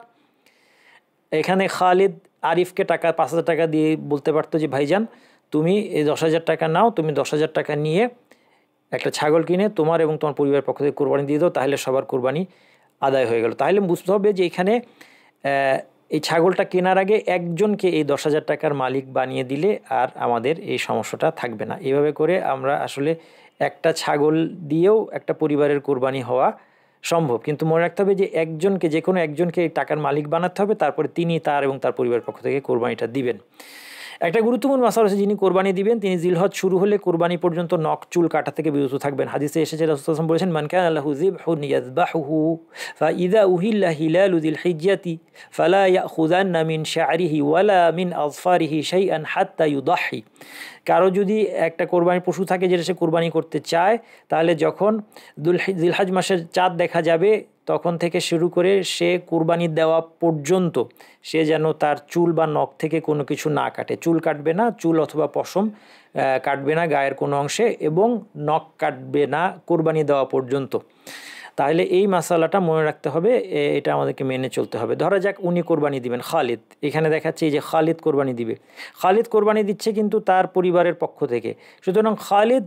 S1: এখানে খালিদ আরিফকে 5,000 টাকা দিয়ে বলতে পারতো যে ভাইজান তুমি এই 10,000 টাকা নাও, তুমি 10,000 টাকা নিয়ে একটা ছাগল কিনে তোমার এবং তোমার পরিবারের পক্ষ থেকে কোরবানি দিয়ে দাও, তাহলে সবার কোরবানি আদায় হয়ে গেল। তাহলে বুঝতে হবে যে এখানে এই ছাগলটা কেনার আগে একজনকে এই 10,000 টাকার মালিক বানিয়ে দিলে আর আমাদের এই সমস্যাটা থাকবে না। এভাবে করে আমরা আসলে একটা ছাগল দিয়েও একটা পরিবারের কোরবানি হওয়া সম্ভব, কিন্তু মনে রাখতে হবে যে একজনকে, যে কোনো একজনকে এই টাকার মালিক বানাতে হবে, তারপরে তিনি তার এবং তার পরিবারের পক্ষ থেকে কোরবানিটা দিবেন। একটা গুরুত্বপূর্ণ মাসালা হচ্ছে যিনি কোরবানি দিবেন তিনি জিলহজ শুরু হলে কোরবানি পর্যন্ত নখ চুল কাটা থেকে বিরত থাকবেন। হাদিসে এসেছে রাসূলুল্লাহ সাল্লাল্লাহু আলাইহি ওয়াসাল্লাম বলেছেন মান কানা লাহু যিবহুন ইয়াযবাহুহু ফাইযা উহিল্লা হিলালু যিল হিজ্জাতি ফালা ইয়াখুযান্না মিন শা'রিহি ওয়ালা মিন আযফারিহি শাইআন হাত্তা ইউদাহি। কারো যদি একটা কোরবানির পশু থাকে যেটা সে কোরবানি করতে চায়, তাহলে যখন জিলহজ মাসের চাঁদ দেখা যাবে তখন থেকে শুরু করে সে কোরবানি দেওয়া পর্যন্ত সে যেন তার চুল বা নখ থেকে কোনো কিছু না কাটে। চুল কাটবে না, চুল অথবা পশম কাটবে না গায়ের কোনো অংশে, এবং নখ কাটবে না কোরবানি দেওয়া পর্যন্ত। তাহলে এই মাসালাটা মনে রাখতে হবে, এটা আমাদেরকে মেনে চলতে হবে। ধরা যাক উনি কোরবানি দিবেন, খালিদ, এখানে দেখাচ্ছে যে খালিদ কোরবানি দিবে, খালিদ কোরবানি দিচ্ছে কিন্তু তার পরিবারের পক্ষ থেকে। সুতরাং খালিদ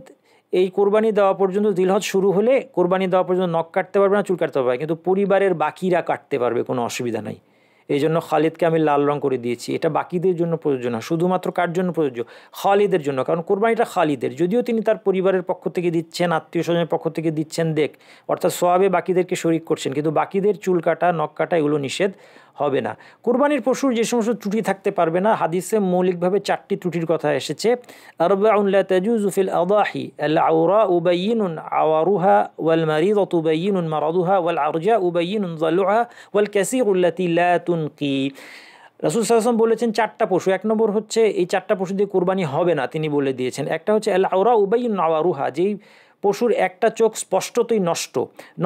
S1: এই কোরবানি দেওয়া পর্যন্ত, জিলহজ শুরু হলে কোরবানি দেওয়া পর্যন্ত নখ কাটতে পারবে না, চুল কাটতে পারবে, কিন্তু পরিবারের বাকিরা কাটতে পারবে, কোনো অসুবিধা নাই। এই জন্য খালিদকে আমি লাল রং করে দিয়েছি। এটা বাকিদের জন্য প্রযোজ্য না, শুধুমাত্র কার জন্য প্রযোজ্য? খালিদের জন্য, কারণ কোরবানিটা খালিদের। যদিও তিনি তার পরিবারের পক্ষ থেকে দিচ্ছেন, আত্মীয় স্বজনের পক্ষ থেকে দিচ্ছেন, অর্থাৎ সওয়াবে বাকিদেরকে শরিক করছেন, কিন্তু বাকিদের চুল কাটা, নখ কাটা এগুলো নিষেধ। হবে না। কুরবানির পশুর যে সমস্ত ত্রুটি থাকতে পারবে না, হাদিসে মৌলিকভাবে 4টি ত্রুটির কথা এসেছে। আরবাউন লা তাজুজু ফিল আদাহি আল আওরাউ বাইয়িনুন আওয়ারুহা ওয়াল মারিদাতু বাইয়িনুন মারাদুহা ওয়াল আরজাউ বাইয়িনুন যালুহা ওয়াল কাসীরু আল্লাতী লা তুনকি। রাসূল সাল্লাল্লাহু আলাইহি ওয়াসাল্লাম বলেছেন 4টা পশু। এক নম্বর হচ্ছে এই 4টা পশু দিয়ে কুরবানি হবে না, তিনি বলে দিয়েছেন। একটা হচ্ছে আল আওরাউ বাইয়িনুন আওয়ারুহা, যেই পশুর একটা চোখ স্পষ্টতই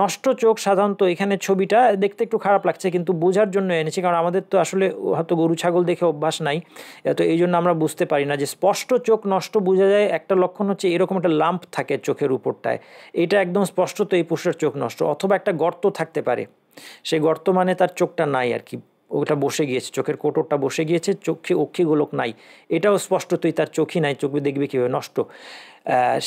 S1: নষ্ট চোখ। সাধারণত এখানে ছবিটা দেখতে একটু খারাপ লাগছে, কিন্তু বোঝার জন্য এনেছি, কারণ আমাদের তো আসলে হয়তো গরু ছাগল দেখে অভ্যাস নাই, তো এই জন্য আমরা বুঝতে পারি না যে স্পষ্ট চোখ নষ্ট বোঝা যায়। একটা লক্ষণ হচ্ছে এরকম একটা লাম্প থাকে চোখের উপরটায়, এটা একদম স্পষ্টত এই পশুর চোখ নষ্ট। অথবা একটা গর্ত থাকতে পারে, সেই গর্ত মানে তার চোখটা নাই আর কি, ওটা বসে গিয়েছে, চোখের কোটরটা বসে গিয়েছে, চোখে অক্ষিগোলক নাই, এটাও স্পষ্টতই তার চোখই নাই, চোখ দেখবে কীভাবে নষ্ট।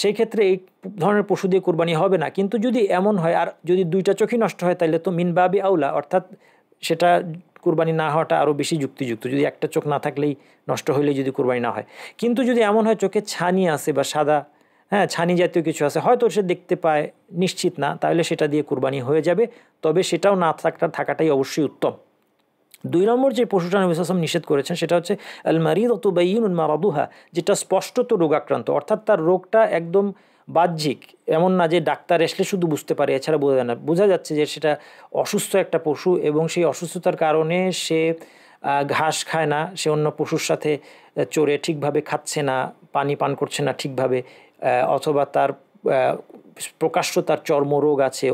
S1: সেই ক্ষেত্রে এই ধরনের পশু দিয়ে কুরবানি হবে না। কিন্তু যদি এমন হয়, আর যদি 2টা চোখই নষ্ট হয়, তাহলে তো মিন বাবি আউলা, অর্থাৎ সেটা কুরবানি না হওয়াটা আরও বেশি যুক্তিযুক্ত, যদি একটা চোখ না থাকলেই, নষ্ট হইলেই যদি কুরবানি না হয়। কিন্তু যদি এমন হয় চোখে ছানি আছে বা সাদা, হ্যাঁ, ছানি জাতীয় কিছু আছে, হয়তো সে দেখতে পায়, নিশ্চিত না, তাহলে সেটা দিয়ে কুরবানি হয়ে যাবে। তবে সেটাও না থাকাটাই অবশ্যই উত্তম। 2 নম্বর যে পশুটা নবী সাল্লাল্লাহু আলাইহি ওয়াসাল্লাম নিষেধ করেছেন সেটা হচ্ছে আল মারিদাতু বাইয়িনুন মারাদুহা, যেটা স্পষ্টত রোগাক্রান্ত, অর্থাৎ তার রোগটা একদম বাহ্যিক, এমন না যে ডাক্তার আসলে শুধু বুঝতে পারে, এছাড়া বোঝা যায় না। বোঝা যাচ্ছে যে সেটা অসুস্থ একটা পশু, এবং সেই অসুস্থতার কারণে সে ঘাস খায় না, সে অন্য পশুর সাথে চড়ে ঠিকভাবে খাচ্ছে না, পানি পান করছে না ঠিকভাবে, অথবা তার প্রকাশ্য তার চর্মরোগ আছে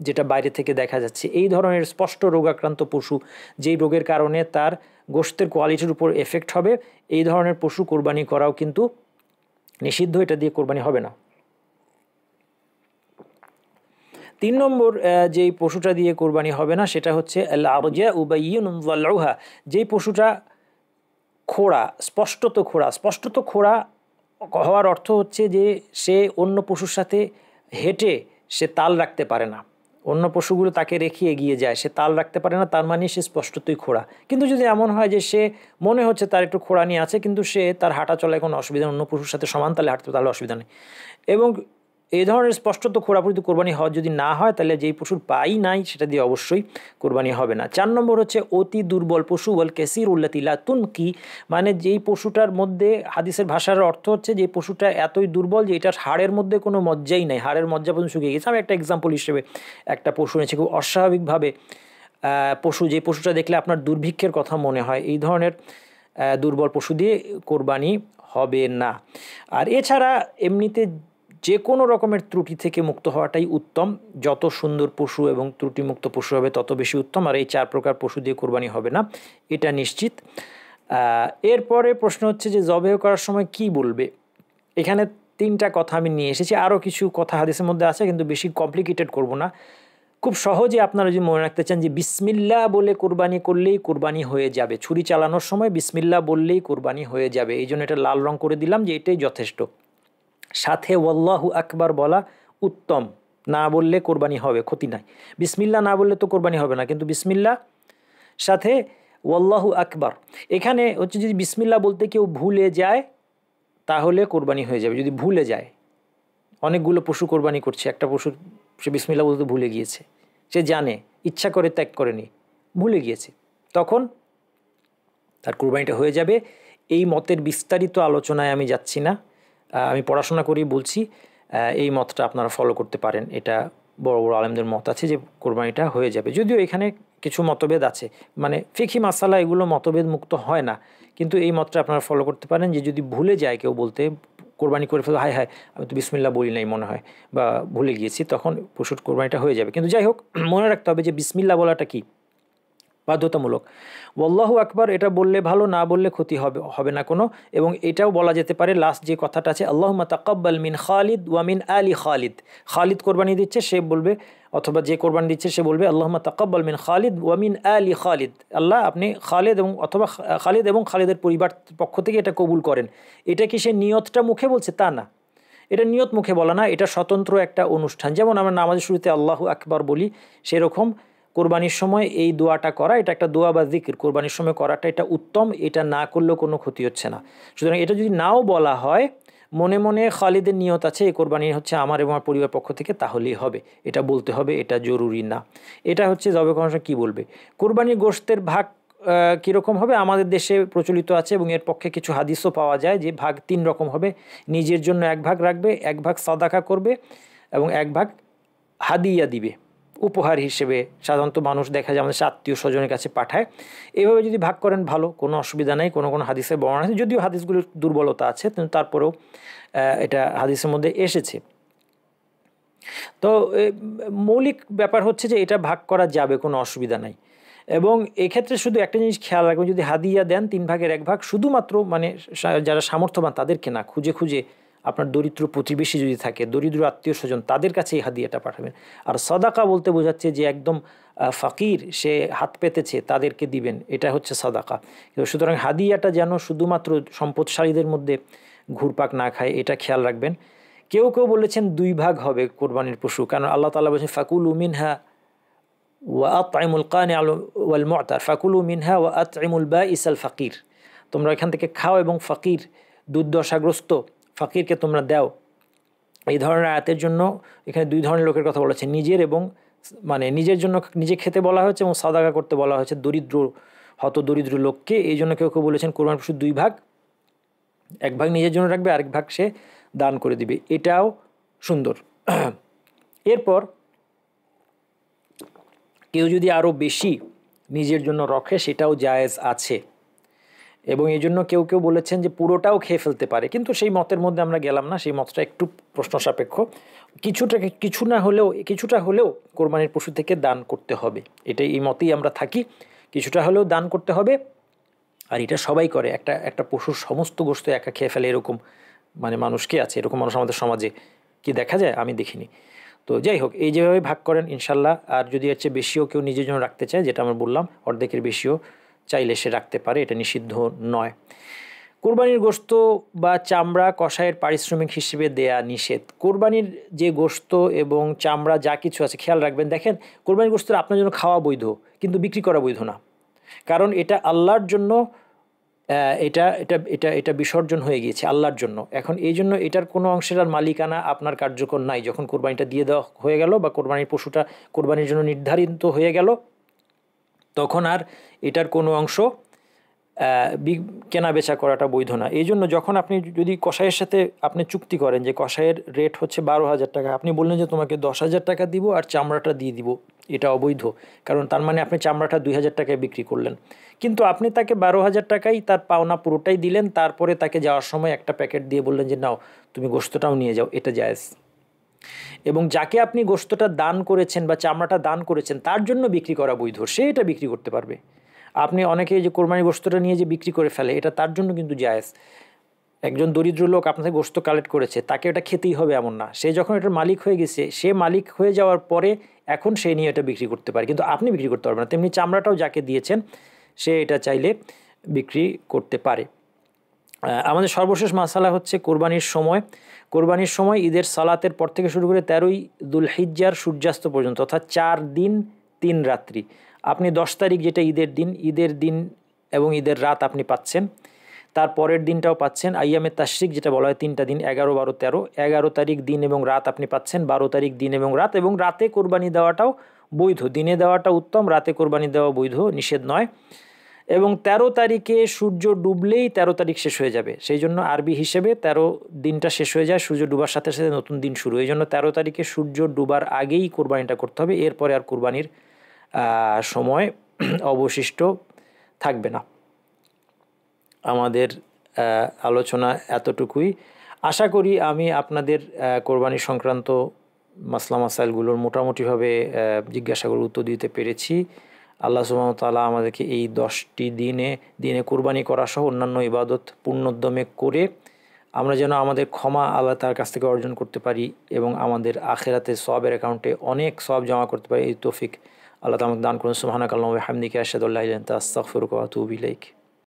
S1: যেটা বাইরে থেকে দেখা যাচ্ছে। এই ধরনের স্পষ্ট রোগাক্রান্ত পশু, যেই রোগের কারণে তার গোশতের কোয়ালিটির উপর এফেক্ট হবে, এই ধরনের পশু কোরবানি করাও কিন্তু নিষিদ্ধ, এটা দিয়ে কোরবানি হবে না। 3 নম্বর যেই পশুটা দিয়ে কোরবানি হবে না সেটা হচ্ছে আল আরজাউ বাইয়িনুন যালউহা, যেই পশুটা খোড়া, স্পষ্টত খোড়া হওয়ার অর্থ হচ্ছে যে সে অন্য পশুর সাথে হেঁটে সে তাল রাখতে পারে না, অন্য পশুগুলো তাকে রেখে এগিয়ে যায়, সে তাল রাখতে পারে না, তার মানে সে স্পষ্টতই খোড়া। কিন্তু যদি এমন হয় যে সে মনে হচ্ছে তার একটু খোড়ানি আছে, কিন্তু সে তার হাঁটা চলায় কোনো অসুবিধা, অন্য পশুর সাথে সমান তালে হাঁটতে, তাহলে অসুবিধা নেই। এবং এই ধরনের স্পষ্টত খোড়াপুরিতে কোরবানি হওয়া যদি না হয়, তাহলে যেই পশুর পাই নাই সেটা দিয়ে অবশ্যই কোরবানি হবে না। 4 নম্বর হচ্ছে অতি দুর্বল পশু ওয়াল কাসীরু আল্লাতী লা তুনকি, মানে যেই পশুটার মধ্যে, হাদিসের ভাষার অর্থ হচ্ছে যে পশুটা এতই দুর্বল যে এটার হাড়ের মধ্যে কোনো মজ্জাই নাই, হাড়ের মজ্জা পর্যন্ত শুকিয়ে গেছে। আমি একটা এক্সাম্পল হিসেবে একটা পশু নিয়েছি, খুব অস্বাভাবিকভাবে পশু, যে পশুটা দেখলে আপনার দুর্ভিক্ষের কথা মনে হয়, এই ধরনের দুর্বল পশু দিয়ে কোরবানি হবে না। আর এছাড়া এমনিতে যে কোনো রকমের ত্রুটি থেকে মুক্ত হওয়াটাই উত্তম, যত সুন্দর পশু এবং ত্রুটিমুক্ত পশু হবে তত বেশি উত্তম। আর এই 4 প্রকার পশু দিয়ে কোরবানি হবে না, এটা নিশ্চিত। এরপরে প্রশ্ন হচ্ছে যে জবেহ করার সময় কি বলবে। এখানে 3টা কথা আমি নিয়ে এসেছি, আরও কিছু কথা হাদিসের মধ্যে আছে, কিন্তু বেশি কমপ্লিকেটেড করব না। খুব সহজে আপনারা যদি মনে রাখতে চান যে বিসমিল্লাহ বলে কোরবানি করলেই কোরবানি হয়ে যাবে, ছুরি চালানোর সময় বিসমিল্লাহ বললেই কোরবানি হয়ে যাবে, এই জন্য এটা লাল রং করে দিলাম যে এটাই যথেষ্ট। সাথে ওয়াল্লাহু আকবার বলা উত্তম, না বললে কোরবানি হবে, ক্ষতি নাই। বিসমিল্লাহ না বললে তো কোরবানি হবে না, কিন্তু বিসমিল্লাহ সাথে ওয়াল্লাহু আকবার। এখানে হচ্ছে যদি বিসমিল্লাহ বলতে কেউ ভুলে যায় তাহলে কোরবানি হয়ে যাবে, যদি ভুলে যায়। অনেকগুলো পশু কোরবানি করছে, একটা পশু সে বিসমিল্লাহ বলতে ভুলে গিয়েছে, সে জানে, ইচ্ছা করে ত্যাগ করেনি, ভুলে গিয়েছে, তখন তার কোরবানিটা হয়ে যাবে। এই মতের বিস্তারিত আলোচনায় আমি যাচ্ছি না, আমি পড়াশোনা করেই বলছি, এই মতটা আপনারা ফলো করতে পারেন। এটা বড় বড় আলেমদের মত আছে যে কোরবানিটা হয়ে যাবে, যদিও এখানে কিছু মতভেদ আছে, মানে ফিকহি মাসালা এগুলো মতভেদ মুক্ত হয় না, কিন্তু এই মতটা আপনারা ফলো করতে পারেন যে যদি ভুলে যায় কেউ বলতে, কোরবানি করে ফেলবে, হায় হায় আমি তো বিসমিল্লাহ বলি নাই মনে হয়, বা ভুলে গিয়েছি, তখন পশুর কোরবানিটা হয়ে যাবে। কিন্তু যাই হোক, মনে রাখতে হবে যে বিসমিল্লাহ বলাটা কি বাধ্যতামূলক। ওয়াল্লাহু আকবার এটা বললে ভালো, না বললে ক্ষতি হবে না কোনো। এবং এটাও বলা যেতে পারে, লাস্ট যে কথাটা আছে, আল্লাহুম্মা তাকাব্বাল মিন খালিদ ওয়া মিন আলি খালিদ, খালিদ কোরবানি দিচ্ছে সে বলবে, অথবা যে কোরবানি দিচ্ছে সে বলবে আল্লাহুম্মা তাকাব্বাল মিন খালিদ ওয়া মিন আলি খালিদ, আল্লাহ আপনি খালিদ এবং অথবা খালিদ এবং খালিদের পরিবার পক্ষ থেকে এটা কবুল করেন। এটা কি সে নিয়তটা মুখে বলছে? তা না, এটা নিয়ত মুখে বলা না, এটা স্বতন্ত্র একটা অনুষ্ঠান। যেমন আমরা নামাজের শুরুতে আল্লাহু আকবার বলি, সেরকম কোরবানির সময় এই দোয়াটা করা, এটা একটা দোয়া বা জিকির, কোরবানির সময় করাটা এটা উত্তম, এটা না করলেও কোনো ক্ষতি হচ্ছে না। সুতরাং এটা যদি নাও বলা হয়, মনে মনে খালিদের নিয়ত আছে এই কোরবানি হচ্ছে আমার এবং আমার পরিবার পক্ষ থেকে, তাহলেই হবে, এটা বলতে হবে, এটা জরুরি না। এটা হচ্ছে জবে করার সময় কী বলবে। কোরবানির গোশতের ভাগ কীরকম হবে আমাদের দেশে প্রচলিত আছে, এবং এর পক্ষে কিছু হাদিসও পাওয়া যায় যে ভাগ 3 রকম হবে। নিজের জন্য 1 ভাগ রাখবে, 1 ভাগ সাদাকা করবে, এবং 1 ভাগ হাদিয়া দিবে উপহার হিসেবে। সাধারণত মানুষ দেখা যায় আমাদের আত্মীয় স্বজনের কাছে পাঠায়। এইভাবে যদি ভাগ করেন ভালো, কোনো অসুবিধা নেই। কোনো কোনো হাদিসে বর্ণনা আছে, যদিও হাদিসগুলোর দুর্বলতা আছে, কিন্তু তারপরেও এটা হাদিসের মধ্যে এসেছে। তো মৌলিক ব্যাপার হচ্ছে যে এটা ভাগ করা যাবে, কোনো অসুবিধা নাই। এবং এক্ষেত্রে শুধু একটা জিনিস খেয়াল রাখবেন, যদি হাদিয়া দেন 3 ভাগের 1 ভাগ শুধুমাত্র মানে যারা সামর্থ্যবান তাদেরকে না, খুঁজে খুঁজে আপনার দরিদ্র প্রতিবেশী যদি থাকে, দরিদ্র আত্মীয় স্বজন, তাদের কাছে এই হাদিয়াটা পাঠাবেন। আর সাদাকা বলতে বোঝাচ্ছে যে একদম ফাকির, সে হাত পেতেছে, তাদেরকে দিবেন, এটা হচ্ছে সাদাকা। সুতরাং হাদিয়াটা যেন শুধুমাত্র সম্পদশালীদের মধ্যে ঘুরপাক না খায়, এটা খেয়াল রাখবেন। কেউ কেউ বলেছেন 2 ভাগ হবে কোরবানির পশু, কারণ আল্লাহ তাআলা বলেছেন ফাকুলু মিনহা ওয়া আত'ইমুল কানি'a ওয়াল মু'তার ফাকুলু মিনহা ওয়া আত'ইমুল বাইসাল ফাকির। তোমরা এখান থেকে খাও এবং ফাকির, দুর্দশাগ্রস্ত ফাকিরকে তোমরা দাও। এই ধরনের আয়াতের জন্য এখানে 2 ধরনের লোকের কথা বলা হচ্ছে, নিজের এবং মানে নিজের জন্য নিজে খেতে বলা হয়েছে, এবং সাদাকা করতে বলা হয়েছে দরিদ্র হত দরিদ্র লোককে। এই জন্য কেউ কেউ বলেছেন কোরবানির পশু 2 ভাগ, 1 ভাগ নিজের জন্য রাখবে, আরেক ভাগ সে দান করে দিবে, এটাও সুন্দর। এরপর কেউ যদি আরও বেশি নিজের জন্য রাখে সেটাও জায়েজ আছে, এবং এই জন্য কেউ কেউ বলেছেন যে পুরোটাও খেয়ে ফেলতে পারে, কিন্তু সেই মতের মধ্যে আমরা গেলাম না, সেই মতটা একটু প্রশ্ন সাপেক্ষ। কিছুটা হলেও কোরবানির পশু থেকে দান করতে হবে, এটাই এই মতেই আমরা থাকি, কিছুটা হলেও দান করতে হবে। আর এটা সবাই করে, একটা পশুর সমস্ত গোশত একা খেয়ে ফেলে এরকম মানে মানুষ কি আছে? এরকম মানুষ আমাদের সমাজে কি দেখা যায়? আমি দেখিনি। তো যাই হোক, এই যেভাবে ভাগ করেন ইনশাল্লাহ। আর যদি এর চেয়ে বেশিও কেউ নিজের জন্য রাখতে চায়, যেটা আমরা বললাম অর্ধেকের বেশিও চাইলে সে রাখতে পারে, এটা নিষিদ্ধ নয়। কোরবানির গোশত বা চামড়া কসাইয়ের পারিশ্রমিক হিসেবে দেয়া নিষেধ। কোরবানির যে গোশত এবং চামড়া যা কিছু আছে খেয়াল রাখবেন। দেখেন, কোরবানির গোশত আপনার জন্য খাওয়া বৈধ, কিন্তু বিক্রি করা বৈধ না, কারণ এটা আল্লাহর জন্য, এটা এটা এটা এটা বিসর্জন হয়ে গিয়েছে আল্লাহর জন্য। এখন এই জন্য এটার কোনো অংশের আর মালিকানা আপনার কার্যকর নাই। যখন কোরবানিটা দিয়ে দেওয়া হয়ে গেল বা কোরবানির পশুটা কোরবানির জন্য নির্ধারিত হয়ে গেল, তখন আর এটার কোনো অংশ কেনা বেচা করাটা বৈধ না। এই জন্য যখন আপনি যদি কসাইয়ের সাথে আপনি চুক্তি করেন যে কসাইয়ের রেট হচ্ছে 12,000 টাকা, আপনি বললেন যে তোমাকে 10,000 টাকা দিব আর চামড়াটা দিয়ে দিব, এটা অবৈধ। কারণ তার মানে আপনি চামড়াটা 2,000 টাকায় বিক্রি করলেন, কিন্তু আপনি তাকে 12,000 টাকাই তার পাওনা পুরোটাই দিলেন, তারপরে তাকে যাওয়ার সময় একটা প্যাকেট দিয়ে বললেন যে নাও তুমি গোশতটাও নিয়ে যাও, এটা জায়েজ। এবং যাকে আপনি গোশতটা দান করেছেন বা চামড়াটা দান করেছেন তার জন্য বিক্রি করা বৈধ, সে এটা বিক্রি করতে পারবে। আপনি অনেকে যে কোরবানি গোশতটা নিয়ে যে বিক্রি করে ফেলে, এটা তার জন্য কিন্তু জায়েজ। একজন দরিদ্র লোক আপনার থেকে গোশত কালেক্ট করেছে, তাকে এটা খেতেই হবে এমন না। সে যখন এটার মালিক হয়ে গেছে, সে মালিক হয়ে যাওয়ার পরে এখন সে নিয়ে এটা বিক্রি করতে পারে, কিন্তু আপনি বিক্রি করতে পারবেন না। তেমনি চামড়াটাও যাকে দিয়েছেন সে এটা চাইলে বিক্রি করতে পারে। আমাদের সর্বশেষ মাসালা হচ্ছে কোরবানির সময়। কোরবানির সময় ঈদের সালাতের পর থেকে শুরু করে 13ই দুলহিজ্জার সূর্যাস্ত পর্যন্ত, অর্থাৎ 4 দিন 3 রাত্রি। আপনি 10 তারিখ যেটা ঈদের দিন এবং ঈদের রাত আপনি পাচ্ছেন, তার পরের দিনটাও পাচ্ছেন। আইয়ামে তাশরিক যেটা বলা হয় 3টা দিন, 11, 12, 13। 11 তারিখ দিন এবং রাত আপনি পাচ্ছেন, 12 তারিখ দিন এবং রাত, এবং রাতে কোরবানি দেওয়াটাও বৈধ। দিনে দেওয়াটা উত্তম, রাতে কোরবানি দেওয়া বৈধ, নিষেধ নয়। এবং 13 তারিখে সূর্য ডুবলেই 13 তারিখ শেষ হয়ে যাবে, সেই জন্য আরবি হিসেবে 13 দিনটা শেষ হয়ে যায়, সূর্য ডুবার সাথে সাথে নতুন দিন শুরু। এই জন্য 13 তারিখে সূর্য ডুবার আগেই কোরবানিটা করতে হবে, এরপরে আর কোরবানির সময় অবশিষ্ট থাকবে না। আমাদের আলোচনা এতটুকুই। আশা করি আমি আপনাদের কোরবানি সংক্রান্ত মাসলা মাসাইলগুলোর মোটামুটিভাবে জিজ্ঞাসাগুলোর উত্তর দিতে পেরেছি। আল্লাহ সুবহানাহু ওয়া তাআলা আমাদেরকে এই 10টি দিনে কোরবানি করা সহ অন্যান্য ইবাদত পূর্ণোদ্যমে করে আমরা যেন আমাদের ক্ষমা আল্লাহ তার কাছ থেকে অর্জন করতে পারি, এবং আমাদের আখিরাতে সওয়াবের অ্যাকাউন্টে অনেক সওয়াব জমা করতে পারি। এই তৌফিক আল্লাহ আমাকে দান করুন। সুবহানাকাল্লাহু ওয়া বিহামদিকা আশহাদু আল্লা ইলাহা ইল্লা আনতা আস্তাগফিরুকা ওয়া আতুবু ইলাইক।